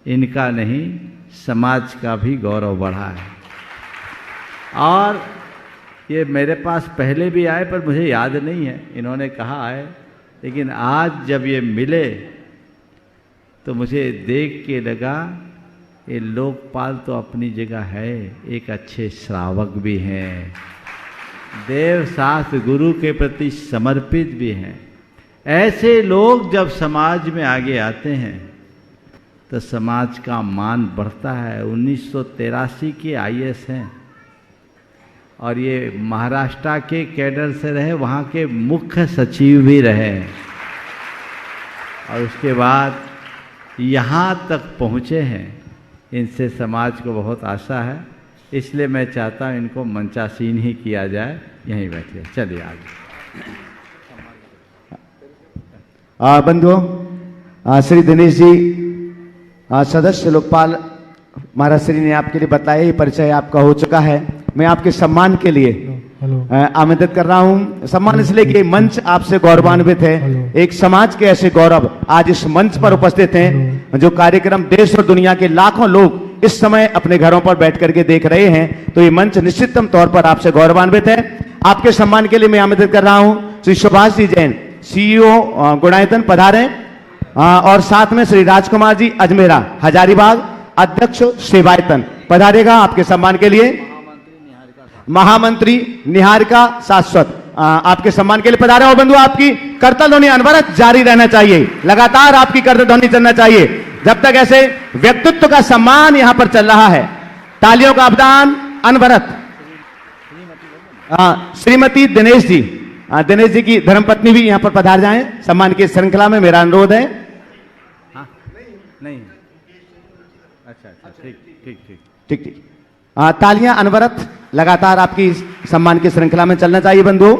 इनका नहीं, समाज का भी गौरव बढ़ा है। और ये मेरे पास पहले भी आए पर मुझे याद नहीं है, इन्होंने कहा आए, लेकिन आज जब ये मिले तो मुझे देख के लगा ये लोकपाल तो अपनी जगह है, एक अच्छे श्रावक भी हैं, देव शास्त्र गुरु के प्रति समर्पित भी हैं। ऐसे लोग जब समाज में आगे आते हैं तो समाज का मान बढ़ता है। 1983 के IAS हैं और ये महाराष्ट्र के कैडर से रहे, वहाँ के मुख्य सचिव भी रहे और उसके बाद यहाँ तक पहुँचे हैं। इनसे समाज को बहुत आशा है, इसलिए मैं चाहता हूँ इनको मंचासीन ही किया जाए। यहीं बैठिए, चलिए आगे। बंधुओं, श्री दिनेश जी सदस्य लोकपाल महाराज श्री ने आपके लिए बताया, ये परिचय आपका हो चुका है। मैं आपके सम्मान के लिए आमंत्रित कर रहा हूं। सम्मान इसलिए कि मंच आपसे गौरवान्वित है। एक समाज के ऐसे गौरव आज इस मंच पर उपस्थित हैं, जो कार्यक्रम देश और दुनिया के लाखों लोग इस समय अपने घरों पर बैठ करके देख रहे हैं। तो ये मंच निश्चितम तौर पर आपसे गौरवान्वित है। आपके सम्मान के लिए मैं आमंत्रित कर रहा हूं श्री सुभाष जी जैन CEO गुणायतन पधारें। और साथ में श्री राजकुमार जी अजमेरा हजारीबाग अध्यक्ष सेवायतन पधारेगा आपके सम्मान के लिए। महामंत्री निहारिका शाश्वत आपके सम्मान के लिए पधारे। और बंधु आपकी करतल ध्वनि अनवरत जारी रहना चाहिए, लगातार आपकी करतल ध्वनि चलना चाहिए जब तक ऐसे व्यक्तित्व का सम्मान यहां पर चल रहा है। तालियों का अवदान अनवरत। श्रीमती दिनेश जी की धर्मपत्नी भी यहां पर पधार जाएं सम्मान की श्रृंखला में, मेरा अनुरोध है। नहीं, अच्छा, ठीक ठीक ठीक ठीक ठीक। तालियां अनवरत लगातार आपकी सम्मान की श्रृंखला में चलना चाहिए बंधुओं।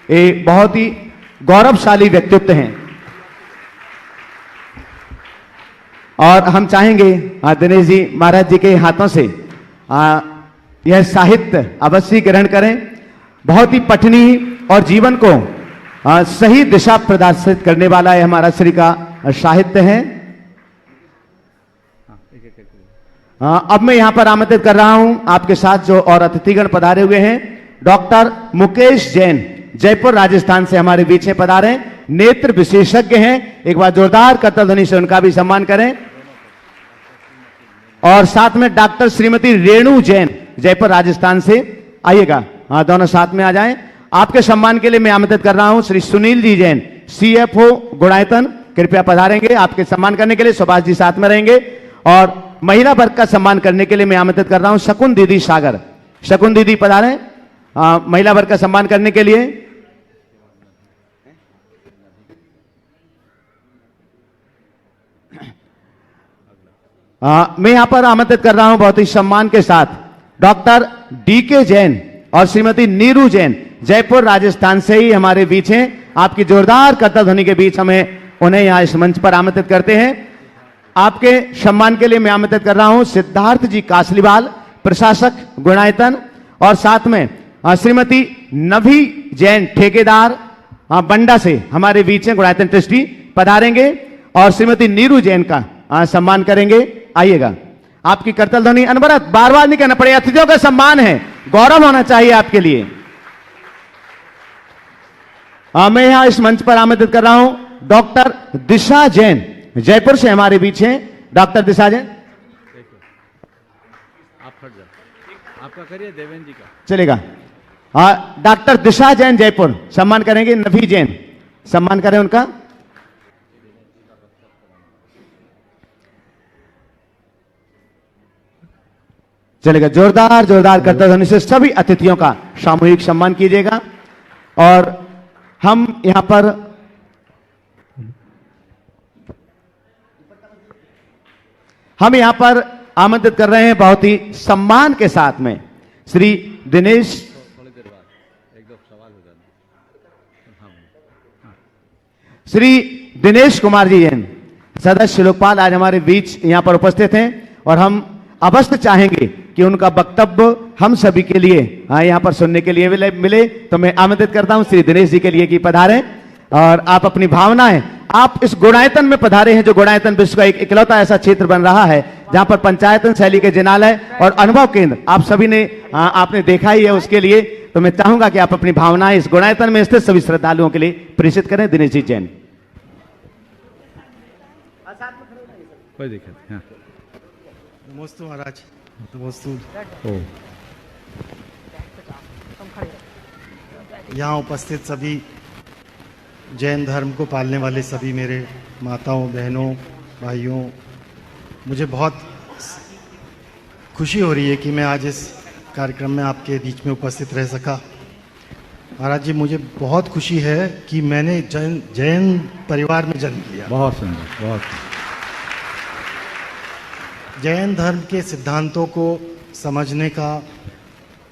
ये बहुत ही गौरवशाली व्यक्तित्व हैं और हम चाहेंगे दिनेश जी महाराज जी के हाथों से यह साहित्य अवश्य ग्रहण करें। बहुत ही पठनीय और जीवन को सही दिशा प्रदर्शित करने वाला यह महाराज श्री का साहित्य है। अब मैं यहां पर आमंत्रित कर रहा हूं आपके साथ जो और अतिथिगण पधारे हुए हैं। डॉक्टर मुकेश जैन जयपुर राजस्थान से हमारे बीच में पधारे, नेत्र विशेषज्ञ हैं। एक बार जोरदार करतल ध्वनि से उनका भी सम्मान करें। और साथ में डॉक्टर श्रीमती रेणु जैन जयपुर राजस्थान से आइएगा, दोनों साथ में आ जाएं। आपके सम्मान के लिए मैं आमंत्रित कर रहा हूं श्री सुनील जी जैन CFO गुणायतन, कृपया पधारेंगे आपके सम्मान करने के लिए। सुभाष जी साथ में रहेंगे। और महिला वर्ग का सम्मान करने के लिए मैं आमंत्रित कर रहा हूं शकुन दीदी सागर। शकुन दीदी पधारें महिला वर्ग का सम्मान करने के लिए। मैं यहां पर आमंत्रित कर रहा हूं बहुत ही सम्मान के साथ डॉक्टर DK जैन और श्रीमती नीरू जैन जयपुर राजस्थान से ही हमारे बीच हैं। आपकी जोरदार करतल ध्वनि के बीच हमें उन्हें यहां इस मंच पर आमंत्रित करते हैं। आपके सम्मान के लिए मैं आमंत्रित कर रहा हूं सिद्धार्थ जी कासलीवाल प्रशासक गुणायतन और साथ में श्रीमती नभी जैन ठेकेदार बंडा से हमारे बीच में गुणायतन ट्रस्टी पधारेंगे और श्रीमती नीरू जैन का सम्मान करेंगे। आइएगा, आपकी करतल ध्वनि अनवरत, बार बार नहीं कहना पड़े, अतिथियों का सम्मान है, गौरव होना चाहिए आपके लिए। मैं यहां इस मंच पर आमंत्रित कर रहा हूं डॉक्टर दिशा जैन जयपुर से हमारे बीच हैं। डॉक्टर दिशा जैन आप खड़ जाओ, आपका करिए देवेंद्र जी का चलेगा। डॉक्टर दिशा जैन जयपुर सम्मान करेंगे। नभी जैन सम्मान करें उनका। चलेगा, जोरदार जोरदार करतल ध्वनि से सभी अतिथियों का सामूहिक सम्मान कीजिएगा। और हम यहां पर आमंत्रित कर रहे हैं बहुत ही सम्मान के साथ में श्री दिनेश कुमार जी जैन सदस्य लोकपाल आज हमारे बीच यहां पर उपस्थित हैं और हम अवश्य चाहेंगे कि उनका वक्तव्य हम सभी के लिए यहां पर सुनने के लिए मिले। तो मैं आमंत्रित करता हूं श्री दिनेश जी के लिए कि पधारें और आप अपनी भावनाएं, आप इस गुणायतन में पधारे हैं जो गुणायतन विश्व का एक इकलौता ऐसा क्षेत्र बन रहा है जहां पर पंचायतन शैली के जिनालय और अनुभव केंद्र आप सभी ने आपने देखा ही है। उसके लिए तो मैं चाहूंगा कि आप अपनी भावनाएं इस गुणायतन में स्थित सभी श्रद्धालुओं के लिए प्रेषित करें। दिनेश जी जैन। कोई दिक्कत नहीं। नमस्ते महाराज। नमस्ते। यहाँ उपस्थित सभी जैन धर्म को पालने वाले सभी मेरे माताओं, बहनों, भाइयों, मुझे बहुत खुशी हो रही है कि मैं आज इस कार्यक्रम में आपके बीच में उपस्थित रह सका। महाराज जी, मुझे बहुत खुशी है कि मैंने जैन परिवार में जन्म लिया। बहुत सुंदर, बहुत जैन धर्म के सिद्धांतों को समझने का,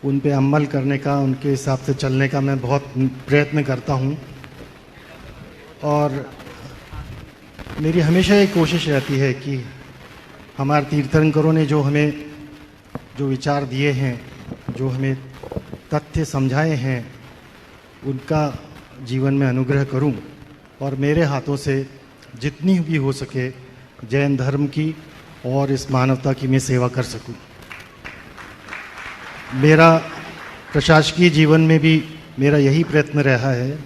उन पे अमल करने का, उनके हिसाब से चलने का मैं बहुत प्रयत्न करता हूँ और मेरी हमेशा ये कोशिश रहती है कि हमारे तीर्थंकरों ने जो हमें जो विचार दिए हैं, जो हमें तथ्य समझाए हैं, उनका जीवन में अनुग्रह करूं और मेरे हाथों से जितनी भी हो सके जैन धर्म की और इस मानवता की मैं सेवा कर सकूं। मेरा प्रशासकीय जीवन में भी मेरा यही प्रयत्न रहा है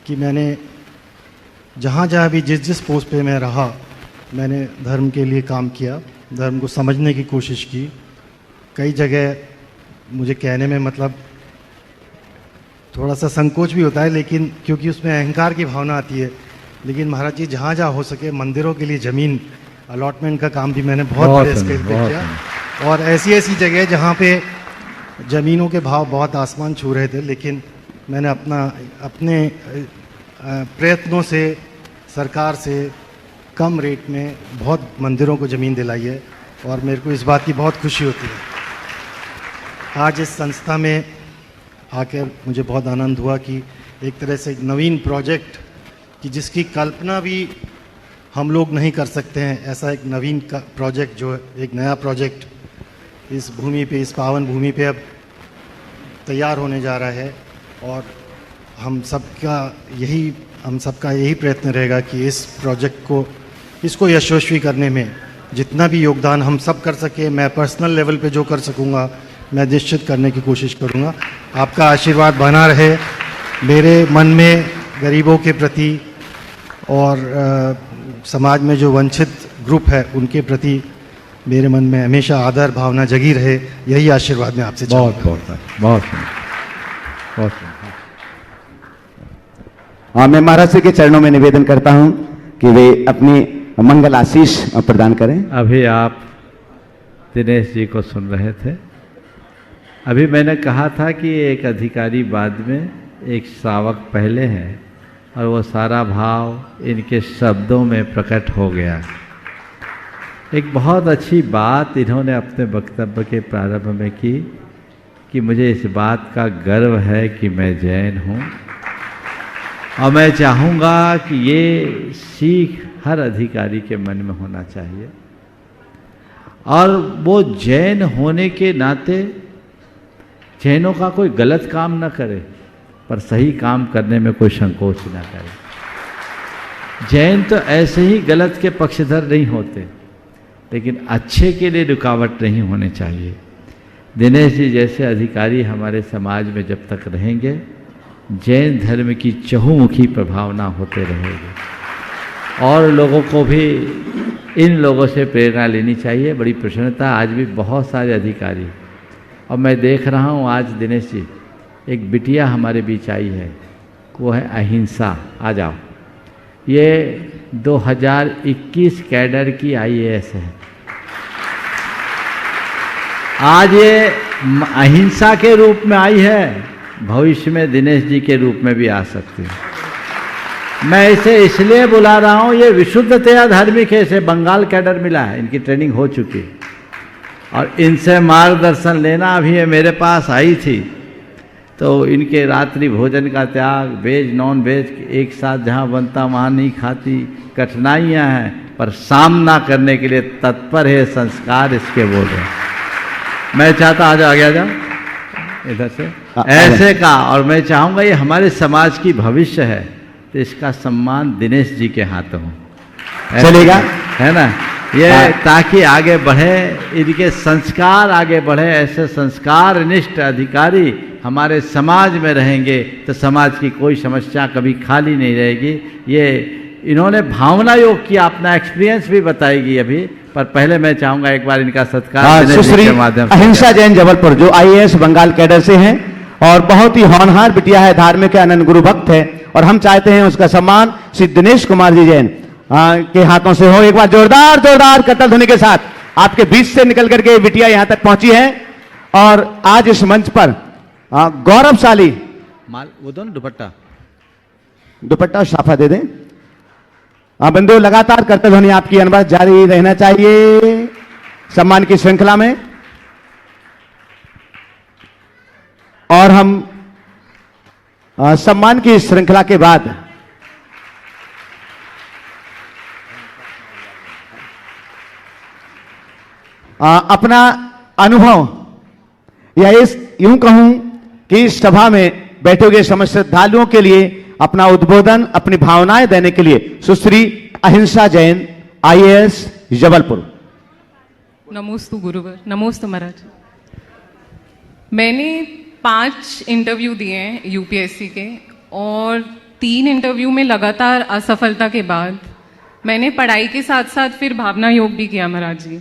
कि मैंने जहाँ जहाँ भी जिस जिस पोस्ट पे मैं रहा, मैंने धर्म के लिए काम किया, धर्म को समझने की कोशिश की। कई जगह मुझे कहने में मतलब थोड़ा सा संकोच भी होता है, लेकिन क्योंकि उसमें अहंकार की भावना आती है। लेकिन महाराज जी, जहाँ जहाँ हो सके मंदिरों के लिए ज़मीन अलॉटमेंट का काम भी मैंने बहुत प्रयास किया, और ऐसी ऐसी जगह जहाँ पे ज़मीनों के भाव बहुत आसमान छू रहे थे, लेकिन मैंने अपने प्रयत्नों से सरकार से कम रेट में बहुत मंदिरों को ज़मीन दिलाई है, और मेरे को इस बात की बहुत खुशी होती है। आज इस संस्था में आकर मुझे बहुत आनंद हुआ कि एक तरह से एक नवीन प्रोजेक्ट कि जिसकी कल्पना भी हम लोग नहीं कर सकते हैं, ऐसा एक नवीन प्रोजेक्ट, जो एक नया प्रोजेक्ट इस भूमि पे, इस पावन भूमि पे अब तैयार होने जा रहा है। और हम सबका यही प्रयत्न रहेगा कि इस प्रोजेक्ट को, इसको यशस्वी करने में जितना भी योगदान हम सब कर सके, मैं पर्सनल लेवल पे जो कर सकूँगा मैं निश्चित करने की कोशिश करूँगा। आपका आशीर्वाद बना रहे मेरे मन में गरीबों के प्रति और समाज में जो वंचित ग्रुप है उनके प्रति मेरे मन में हमेशा आदर भावना जगी रहे, यही आशीर्वाद मैं आपसे बहुत हाँ, मैं महाराज जी के चरणों में निवेदन करता हूं कि वे अपनी मंगल आशीष प्रदान करें। अभी आप दिनेश जी को सुन रहे थे। अभी मैंने कहा था कि एक अधिकारी बाद में, एक श्रावक पहले है, और वो सारा भाव इनके शब्दों में प्रकट हो गया। एक बहुत अच्छी बात इन्होंने अपने वक्तव्य के प्रारंभ में की कि मुझे इस बात का गर्व है कि मैं जैन हूँ, और मैं चाहूँगा कि ये सीख हर अधिकारी के मन में होना चाहिए, और वो जैन होने के नाते जैनों का कोई गलत काम न करे, पर सही काम करने में कोई संकोच न करे। जैन तो ऐसे ही गलत के पक्षधर नहीं होते, लेकिन अच्छे के लिए रुकावट नहीं होने चाहिए। दिनेश जी जैसे अधिकारी हमारे समाज में जब तक रहेंगे, जैन धर्म की चहुमुखी प्रभावना होते रहेगी, और लोगों को भी इन लोगों से प्रेरणा लेनी चाहिए। बड़ी प्रसन्नता, आज भी बहुत सारे अधिकारी, और मैं देख रहा हूँ आज दिनेश जी, एक बिटिया हमारे बीच आई है, वो है अहिंसा। आ जाओ, ये 2021 कैडर की IAS है। आज ये अहिंसा के रूप में आई है, भविष्य में दिनेश जी के रूप में भी आ सकती है। मैं इसे इसलिए बुला रहा हूँ, ये विशुद्धतया धार्मिक है, इसे बंगाल कैडर मिला है, इनकी ट्रेनिंग हो चुकी है, और इनसे मार्गदर्शन लेना अभी ये मेरे पास आई थी। तो इनके रात्रि भोजन का त्याग, वेज नॉन वेज एक साथ जहाँ बनता वहाँ नहीं खाती, कठिनाइयाँ हैं, पर सामना करने के लिए तत्पर है, संस्कार इसके बोल रहे हैं। मैं चाहता आगे आ जाओ इधर से ऐसे का, और मैं चाहूँगा ये हमारे समाज की भविष्य है, तो इसका सम्मान दिनेश जी के हाथों हो चलेगा, है ना, ये ताकि आगे बढ़े, इनके संस्कार आगे बढ़े। ऐसे संस्कार निष्ठ अधिकारी हमारे समाज में रहेंगे तो समाज की कोई समस्या कभी खाली नहीं रहेगी। ये इन्होंने भावना योग किया, अपना एक्सपीरियंस भी बताएगी अभी, पर पहले मैं चाहूंगा एक बार इनका सत्कार सुश्री अहिंसा जैन जबलपुर, जो IAS बंगाल कैडर से हैं और बहुत ही होनहार बिटिया है, धार्मिक है, अनंत गुरु भक्त है, और हम चाहते हैं उसका सम्मान श्री दिनेश कुमार जी जैन के हाथों से हो। एक बार जोरदार जोरदार करताल ध्वनि के साथ आपके बीच से निकल करके बिटिया यहां तक पहुंची है, और आज इस मंच पर गौरवशाली वो दोनों दुपट्टा साफा दे दें। बंधु, लगातार करताल ध्वनि आपकी अनवरत जारी रहना चाहिए सम्मान की श्रृंखला में। और हम सम्मान की श्रृंखला के बाद अपना अनुभव, या इस यूं कहूं कि इस सभा में बैठे हुए समस्त श्रद्धालुओं के लिए अपना उद्बोधन, अपनी भावनाएं देने के लिए सुश्री अहिंसा जैन IAS जबलपुर। नमोस्तु गुरुवर, नमोस्तु महाराज। मैंने 5 इंटरव्यू दिए हैं यूपीएससी के, और 3 इंटरव्यू में लगातार असफलता के बाद मैंने पढ़ाई के साथ साथ फिर भावना योग भी किया महाराज जी,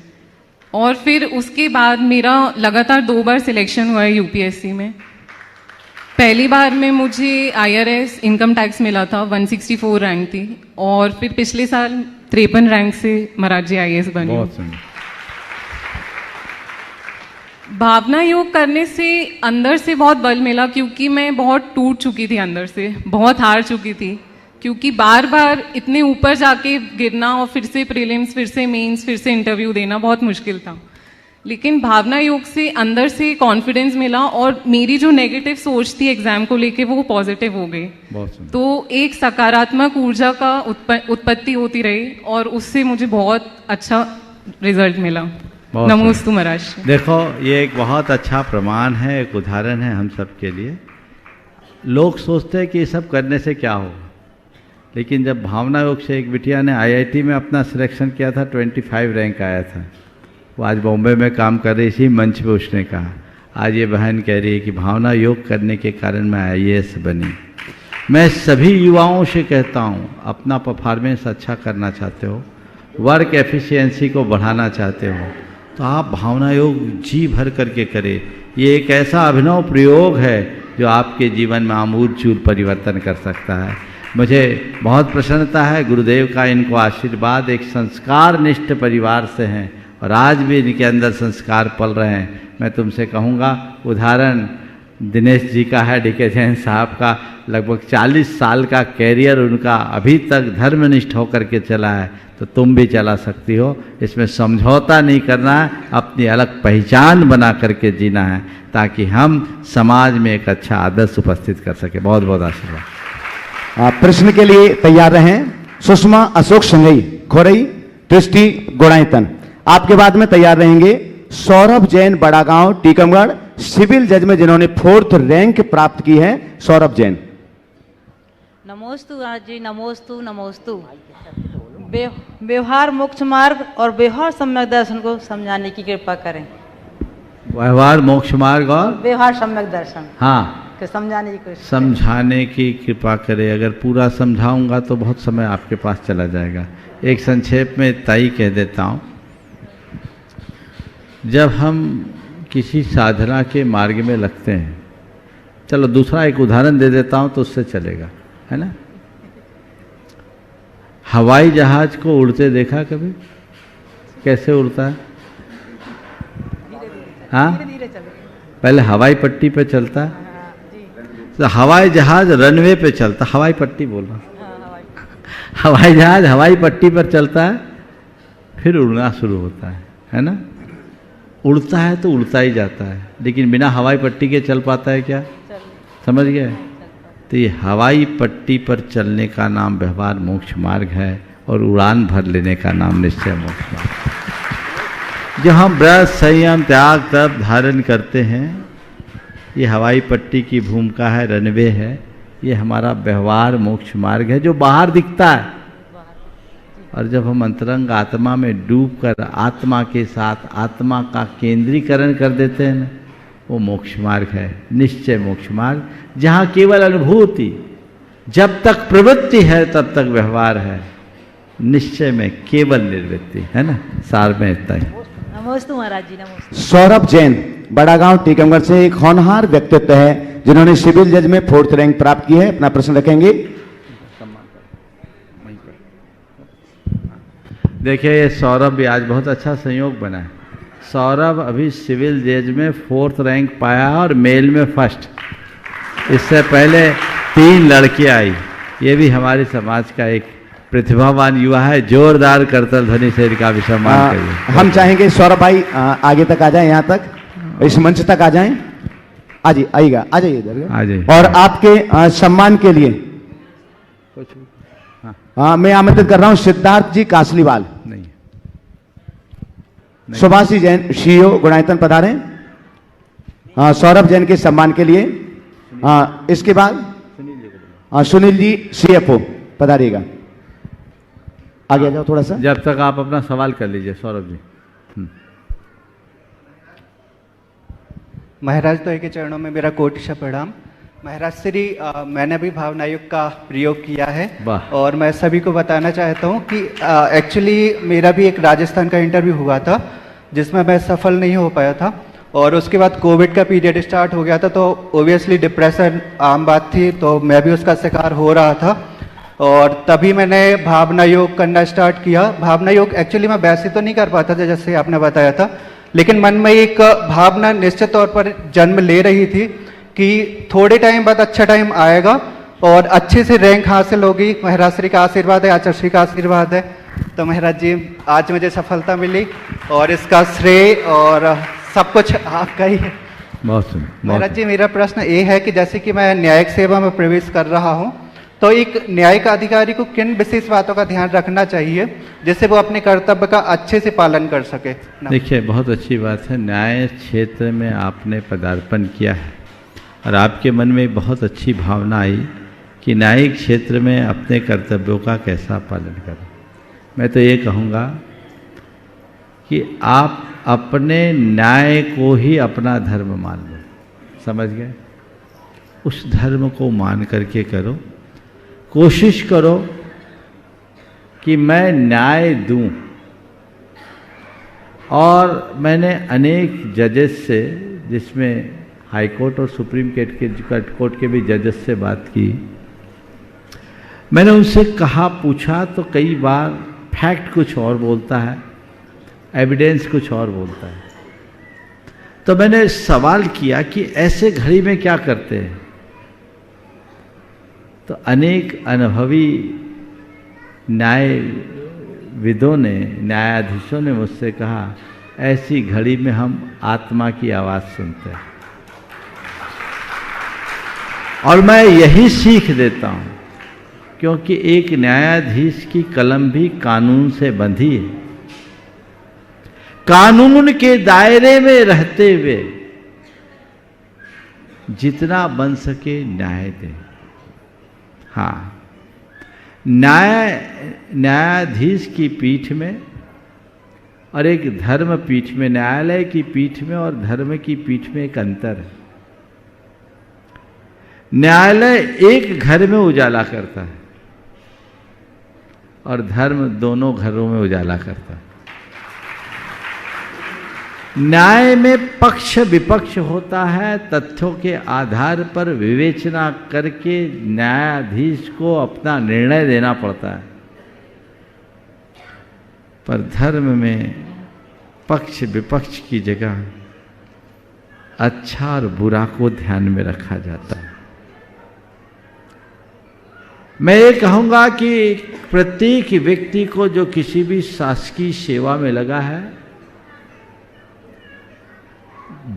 और फिर उसके बाद मेरा लगातार 2 बार सिलेक्शन हुआ है यूपीएससी में। पहली बार में मुझे आईआरएस इनकम टैक्स मिला था, 164 रैंक थी, और फिर पिछले साल 53 रैंक से महाराज जी आईएएस बनी। भावना योग करने से अंदर से बहुत बल मिला, क्योंकि मैं बहुत टूट चुकी थी अंदर से, बहुत हार चुकी थी, क्योंकि बार बार इतने ऊपर जाके गिरना और फिर से प्रीलिम्स, फिर से मेंस, फिर से इंटरव्यू देना बहुत मुश्किल था। लेकिन भावना योग से अंदर से कॉन्फिडेंस मिला, और मेरी जो नेगेटिव सोच थी एग्जाम को लेके वो पॉजिटिव हो गई। तो एक सकारात्मक ऊर्जा का उत्पत्ति होती रही, और उससे मुझे बहुत अच्छा रिजल्ट मिला। नमोस्तु महाराज। देखो, ये एक बहुत अच्छा प्रमाण है, एक उदाहरण है हम सब के लिए। लोग सोचते हैं कि ये सब करने से क्या होगा, लेकिन जब भावना योग से एक बिटिया ने आईआईटी में अपना सिलेक्शन किया था, 25 रैंक आया था, वो आज बॉम्बे में काम कर रही, इसी मंच पे उसने कहा। आज ये बहन कह रही है कि भावना योग करने के कारण मैं आईएएस बनी। मैं सभी युवाओं से कहता हूँ, अपना परफॉर्मेंस अच्छा करना चाहते हो, वर्क एफिशिएंसी को बढ़ाना चाहते हो, तो आप भावना योग जी भर करके करें। ये एक ऐसा अभिनव प्रयोग है जो आपके जीवन में आमूल-चूल परिवर्तन कर सकता है। मुझे बहुत प्रसन्नता है, गुरुदेव का इनको आशीर्वाद, एक संस्कार निष्ठ परिवार से हैं और आज भी इनके अंदर संस्कार पल रहे हैं। मैं तुमसे कहूँगा, उदाहरण दिनेश जी का है, डीके जैन साहब का लगभग 40 साल का कैरियर उनका अभी तक धर्मनिष्ठ होकर के चला है, तो तुम भी चला सकती हो। इसमें समझौता नहीं करना है, अपनी अलग पहचान बना करके जीना है, ताकि हम समाज में एक अच्छा आदर्श उपस्थित कर सके। बहुत बहुत आशीर्वाद। प्रश्न के लिए तैयार रहें। सुषमा अशोक संगई, खोरई, ट्रिस्टी, गुणायतन। आपके बाद में तैयार रहेंगे सौरभ जैन, बड़ा गांव, टीकमगढ़, सिविल जज में जिन्होंने 4th रैंक प्राप्त की है। सौरभ जैन। नमोस्तु जी, नमोस्तु नमोस्तु। व्यवहार मोक्ष मार्ग और व्यवहार सम्यक दर्शन को समझाने की कृपा करें। व्यवहार मोक्ष मार्ग और व्यवहार सम्यक दर्शन, हाँ, समझाने की कोशिश, समझाने की कृपा करें। अगर पूरा समझाऊंगा तो बहुत समय आपके पास चला जाएगा। एक संक्षेप में इतना ही कह देता हूँ। जब हम किसी साधना के मार्ग में लगते हैं, चलो दूसरा एक उदाहरण दे देता हूँ तो उससे चलेगा, है ना। हवाई जहाज को उड़ते देखा कभी? कैसे उड़ता है? हाँ, पहले हवाई पट्टी पे चलता है, तो हवाई जहाज रनवे पे चलता, हवाई पट्टी बोल रहा, हवाई जहाज हवाई पट्टी पर चलता है, फिर उड़ना शुरू होता है ना। उड़ता है तो उड़ता ही जाता है, लेकिन बिना हवाई पट्टी के चल पाता है क्या? समझ गए? तो ये हवाई पट्टी पर चलने का नाम व्यवहार मोक्ष मार्ग है, और उड़ान भर लेने का नाम निश्चय मोक्ष मार्ग। जो हम व्रत, संयम, त्याग, तप धारण करते हैं, ये हवाई पट्टी की भूमिका है, रनवे है। ये हमारा व्यवहार मोक्ष मार्ग है जो बाहर दिखता है, और जब हम अंतरंग आत्मा में डूबकर आत्मा के साथ आत्मा का केंद्रीकरण कर देते हैं ना, वो मोक्ष मार्ग है, निश्चय मोक्ष मार्ग, जहाँ केवल अनुभूति, जब तक प्रवृत्ति है तब तक व्यवहार है, निश्चय में केवल निर्वृत्ति है ना। सार में इतना ही। नमोस्तु महाराज जी, नमोस्तु। सौरभ जैन, बड़ा गांव, टीकमगढ़ से एक होनहार व्यक्तित्व है जिन्होंने सिविल जज में 4th रैंक प्राप्त की है। अपना प्रश्न रखेंगे। देखिए, ये सौरभ भी आज बहुत अच्छा संयोग बना है। सौरभ अभी सिविल जज में 4th रैंक पाया और मेल में 1st। इससे पहले 3 लड़कियां आई। ये भी हमारे समाज का एक प्रतिभावान युवा है। जोरदार करतल ध्वनि से इनका भी सम्मान करिए। हम चाहेंगे सौरभ भाई आगे तक आ जाएं, यहाँ तक, इस मंच तक आ जाएं। आइएगा, आ जाइए इधर, आ जाइए। और आपके सम्मान के लिए मैं आमंत्रित कर रहा हूं सिद्धार्थ जी कासलीवाल। नहीं। सुभाषी जैन, सीईओ, गुणायतन पधारें। सौरभ जैन के सम्मान के लिए। इसके बाद सुनील जी, सीएफओ, पधारिएगा। आगे आ जाओ थोड़ा सा। जब तक आप अपना सवाल कर लीजिए सौरभ जी। महाराज द्वय के चरणों में मेरा कोटिशा प्रणाम। महाराज श्री मैंने अभी भावना योग का प्रयोग किया है और मैं सभी को बताना चाहता हूँ कि एक्चुअली मेरा भी एक राजस्थान का इंटरव्यू हुआ था जिसमें मैं सफल नहीं हो पाया था और उसके बाद कोविड का पीरियड स्टार्ट हो गया था, तो ओबियसली डिप्रेशन आम बात थी, तो मैं भी उसका शिकार हो रहा था और तभी मैंने भावना योग करना स्टार्ट किया। भावना योग एक्चुअली मैं वैसे तो नहीं कर पाता था जैसे आपने बताया था, लेकिन मन में एक भावना निश्चित तौर पर जन्म ले रही थी कि थोड़े टाइम बाद अच्छा टाइम आएगा और अच्छे से रैंक हासिल होगी। महाराज श्री का आशीर्वाद है, आचार्य श्री का आशीर्वाद है, तो महाराज जी आज मुझे सफलता मिली और इसका श्रेय और सब कुछ आपका ही है। बहुत सुंदर। महाराज जी मेरा प्रश्न ये है कि जैसे कि मैं न्यायिक सेवा में प्रवेश कर रहा हूँ, तो एक न्यायिक अधिकारी को किन विशेष बातों का ध्यान रखना चाहिए जिससे वो अपने कर्तव्य का अच्छे से पालन कर सके? देखिए, बहुत अच्छी बात है, न्याय क्षेत्र में आपने पदार्पण किया है और आपके मन में बहुत अच्छी भावना आई कि न्यायिक क्षेत्र में अपने कर्तव्यों का कैसा पालन करें। मैं तो ये कहूँगा कि आप अपने न्याय को ही अपना धर्म मान लो, समझ गए? उस धर्म को मान करके करो, कोशिश करो कि मैं न्याय दूं। और मैंने अनेक जजेस से, जिसमें हाई कोर्ट और सुप्रीम कोर्ट के भी जजेस से बात की, मैंने उनसे कहा, पूछा तो कई बार फैक्ट कुछ और बोलता है, एविडेंस कुछ और बोलता है। तो मैंने सवाल किया कि ऐसे घड़ी में क्या करते हैं? तो अनेक अनुभवी न्यायविदों ने, न्यायाधीशों ने मुझसे कहा, ऐसी घड़ी में हम आत्मा की आवाज़ सुनते हैं। और मैं यही सीख देता हूँ, क्योंकि एक न्यायाधीश की कलम भी कानून से बंधी है। कानून के दायरे में रहते हुए जितना बन सके न्याय दें। हाँ, न्यायाधीश की पीठ में और एक धर्म पीठ में, न्यायालय की पीठ में और धर्म की पीठ में एक अंतर है। न्यायालय एक घर में उजाला करता है और धर्म दोनों घरों में उजाला करता है। न्याय में पक्ष विपक्ष होता है, तथ्यों के आधार पर विवेचना करके न्यायाधीश को अपना निर्णय देना पड़ता है। पर धर्म में पक्ष विपक्ष की जगह अच्छा और बुरा को ध्यान में रखा जाता है। मैं ये कहूँगा कि प्रत्येक व्यक्ति को जो किसी भी शासकीय सेवा में लगा है,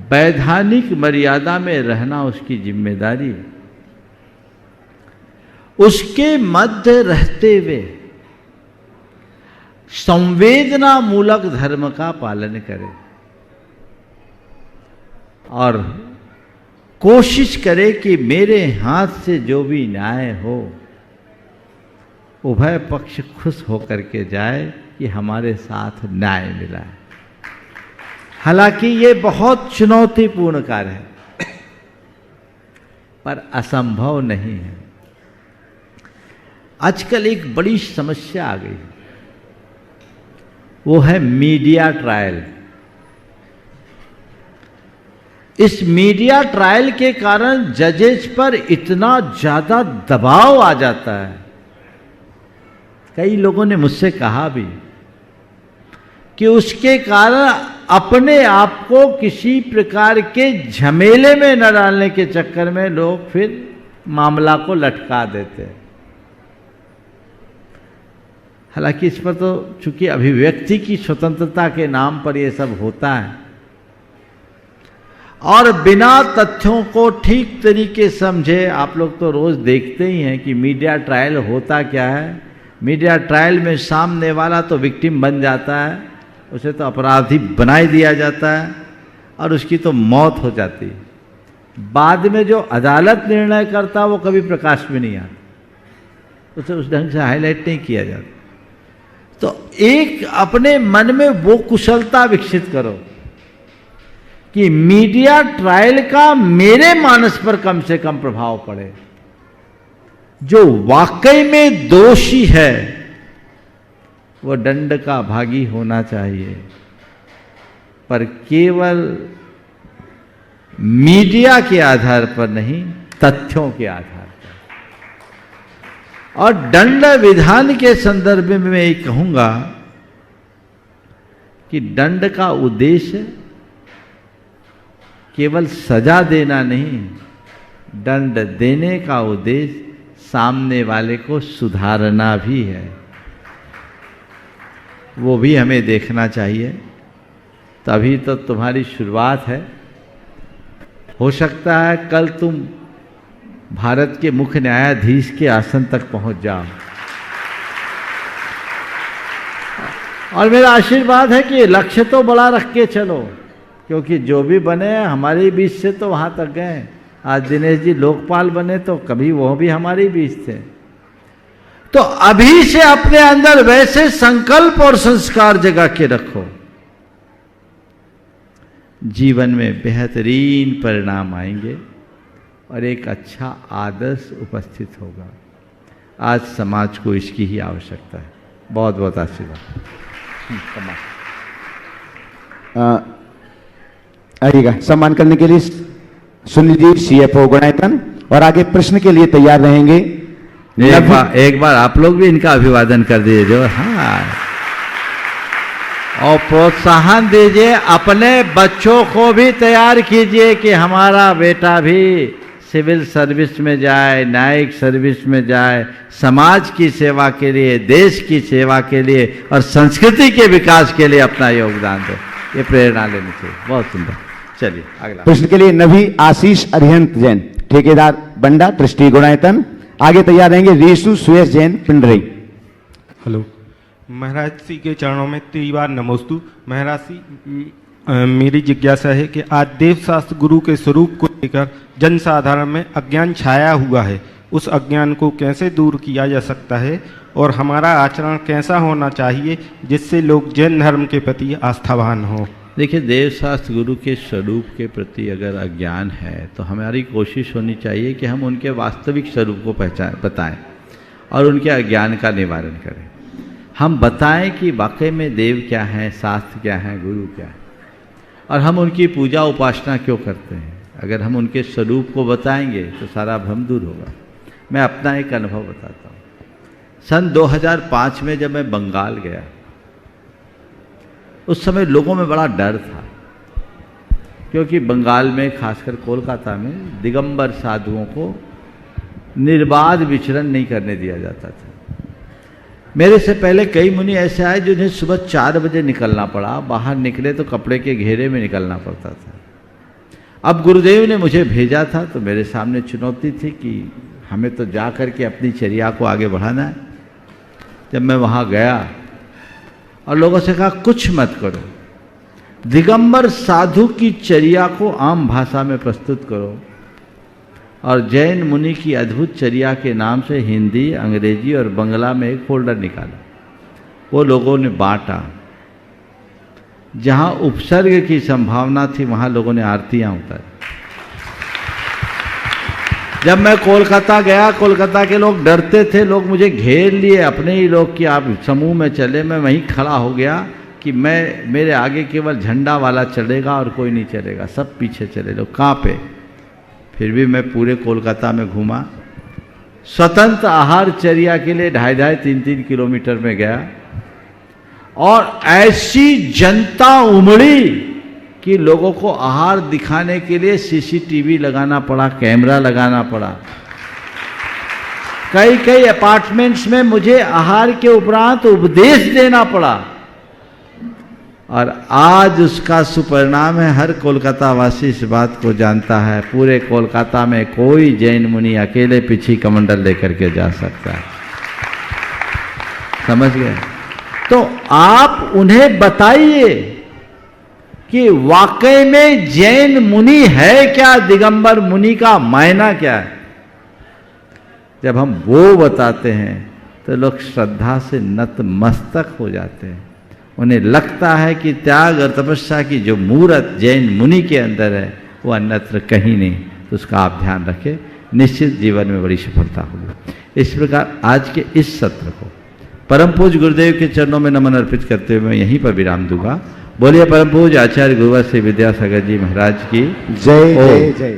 वैधानिक मर्यादा में रहना उसकी जिम्मेदारी है। उसके मध्य रहते हुए संवेदना मूलक धर्म का पालन करे और कोशिश करे कि मेरे हाथ से जो भी न्याय हो, उभय पक्ष खुश होकर के जाए कि हमारे साथ न्याय मिला है। हालांकि ये बहुत चुनौतीपूर्ण कार्य है, पर असंभव नहीं है। आजकल एक बड़ी समस्या आ गई, वो है मीडिया ट्रायल। इस मीडिया ट्रायल के कारण जजेस पर इतना ज्यादा दबाव आ जाता है। कई लोगों ने मुझसे कहा भी कि उसके कारण अपने आप को किसी प्रकार के झमेले में न डालने के चक्कर में लोग फिर मामला को लटका देते हैं। हालांकि इस पर तो चूंकि अभिव्यक्ति की स्वतंत्रता के नाम पर यह सब होता है और बिना तथ्यों को ठीक तरीके समझे, आप लोग तो रोज देखते ही हैं कि मीडिया ट्रायल होता क्या है। मीडिया ट्रायल में सामने वाला तो विक्टिम बन जाता है, उसे तो अपराधी बना दिया जाता है और उसकी तो मौत हो जाती है। बाद में जो अदालत निर्णय करता वो कभी प्रकाश में नहीं आता, उसे उस ढंग से हाईलाइट नहीं किया जाता। तो एक अपने मन में वो कुशलता विकसित करो कि मीडिया ट्रायल का मेरे मानस पर कम से कम प्रभाव पड़े। जो वाकई में दोषी है वो दंड का भागी होना चाहिए, पर केवल मीडिया के आधार पर नहीं, तथ्यों के आधार पर। और दंड विधान के संदर्भ में मैं ये कहूंगा कि दंड का उद्देश्य केवल सजा देना नहीं, दंड देने का उद्देश्य सामने वाले को सुधारना भी है। वो भी हमें देखना चाहिए। तभी तो तुम्हारी शुरुआत है। हो सकता है कल तुम भारत के मुख्य न्यायाधीश के आसन तक पहुंच जाओ। और मेरा आशीर्वाद है कि लक्ष्य तो बड़ा रख के चलो, क्योंकि जो भी बने हमारे बीच से तो वहां तक गए। आज दिनेश जी लोकपाल बने तो कभी वो भी हमारे बीच थे। तो अभी से अपने अंदर वैसे संकल्प और संस्कार जगा के रखो, जीवन में बेहतरीन परिणाम आएंगे और एक अच्छा आदर्श उपस्थित होगा। आज समाज को इसकी ही आवश्यकता है। बहुत बहुत आशीर्वाद। आइएगा सम्मान करने के लिए सुनील जी, CFO गुणायतन, और आगे प्रश्न के लिए तैयार रहेंगे। एक बार आप लोग भी इनका अभिवादन कर दीजिए जो। हाँ, और प्रोत्साहन दीजिए। अपने बच्चों को भी तैयार कीजिए कि हमारा बेटा भी सिविल सर्विस में जाए, न्यायिक सर्विस में जाए, समाज की सेवा के लिए, देश की सेवा के लिए और संस्कृति के विकास के लिए अपना योगदान दे। ये प्रेरणा लेनी चाहिए। बहुत सुंदर। चलिए अगला प्रश्न के लिए नवी आशीष अरिहंत जैन, ठेकेदार बंडा, ट्रस्टी गुणायतन। आगे तैयार रहेंगे रीशु सुयश जैन, पिंडरई। हेलो महाराज श्री के चरणों में 3 बार नमोस्तु। महाराज श्री, मेरी जिज्ञासा है कि आज देवशास्त्र गुरु के स्वरूप को लेकर जनसाधारण में अज्ञान छाया हुआ है। उस अज्ञान को कैसे दूर किया जा सकता है और हमारा आचरण कैसा होना चाहिए जिससे लोग जैन धर्म के प्रति आस्थावान हों? देखिए, देवशास्त्र गुरु के स्वरूप के प्रति अगर अज्ञान है तो हमारी कोशिश होनी चाहिए कि हम उनके वास्तविक स्वरूप को बताएं और उनके अज्ञान का निवारण करें। हम बताएं कि वाकई में देव क्या हैं, शास्त्र क्या हैं, गुरु क्या है, और हम उनकी पूजा उपासना क्यों करते हैं। अगर हम उनके स्वरूप को बताएंगे तो सारा भ्रम दूर होगा। मैं अपना एक अनुभव बताता हूँ। सन 2005 में जब मैं बंगाल गया, उस समय लोगों में बड़ा डर था, क्योंकि बंगाल में, खासकर कोलकाता में, दिगंबर साधुओं को निर्बाध विचरण नहीं करने दिया जाता था। मेरे से पहले कई मुनि ऐसे आए जिन्हें सुबह 4 बजे निकलना पड़ा। बाहर निकले तो कपड़े के घेरे में निकलना पड़ता था। अब गुरुदेव ने मुझे भेजा था तो मेरे सामने चुनौती थी कि हमें तो जा कर के अपनी चर्या को आगे बढ़ाना है। जब मैं वहाँ गया और लोगों से कहा कुछ मत करो, दिगंबर साधु की चर्या को आम भाषा में प्रस्तुत करो, और जैन मुनि की अद्भुत चर्या के नाम से हिंदी, अंग्रेजी और बंगला में एक फोल्डर निकाला। वो लोगों ने बांटा। जहाँ उपसर्ग की संभावना थी वहाँ लोगों ने आरतियाँ उतारी। जब मैं कोलकाता गया, कोलकाता के लोग डरते थे, लोग मुझे घेर लिए, अपने ही लोग कि आप समूह में चले। मैं वहीं खड़ा हो गया कि मेरे आगे केवल झंडा वाला चलेगा और कोई नहीं चलेगा, सब पीछे चले। लोग कांपे। फिर भी मैं पूरे कोलकाता में घूमा। स्वतंत्र आहार चर्या के लिए 2.5 3 किलोमीटर में गया, और ऐसी जनता उमड़ी कि लोगों को आहार दिखाने के लिए CCTV लगाना पड़ा, कैमरा लगाना पड़ा। कई अपार्टमेंट्स में मुझे आहार के उपरांत उपदेश देना पड़ा, और आज उसका सुपरिणाम है। हर कोलकाता वासी इस बात को जानता है। पूरे कोलकाता में कोई जैन मुनि अकेले पीछे कमंडल लेकर के जा सकता है। समझ गए? तो आप उन्हें बताइए कि वाकई में जैन मुनि है क्या, दिगंबर मुनि का मायना क्या है। जब हम वो बताते हैं तो लोग श्रद्धा से नतमस्तक हो जाते हैं। उन्हें लगता है कि त्याग और तपस्या की जो मूर्त जैन मुनि के अंदर है वो अन्यत्र कहीं नहीं, तो उसका आप ध्यान रखें, निश्चित जीवन में बड़ी सफलता होगी। इस प्रकार आज के इस सत्र को परम पूज्य गुरुदेव के चरणों में नमन अर्पित करते हुए मैं यहीं पर विराम दूंगा। बोलिए परम पूज्य आचार्य गुरुवर श्री विद्यासागर जी महाराज की जय जय जय।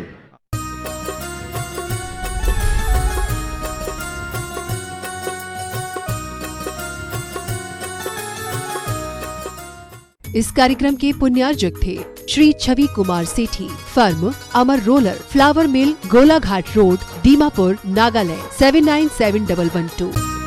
इस कार्यक्रम के पुण्यार्जक थे श्री छवि कुमार सेठी, फर्म अमर रोलर, फ्लावर मिल, गोलाघाट रोड, दीमापुर, नागालैंड 797112।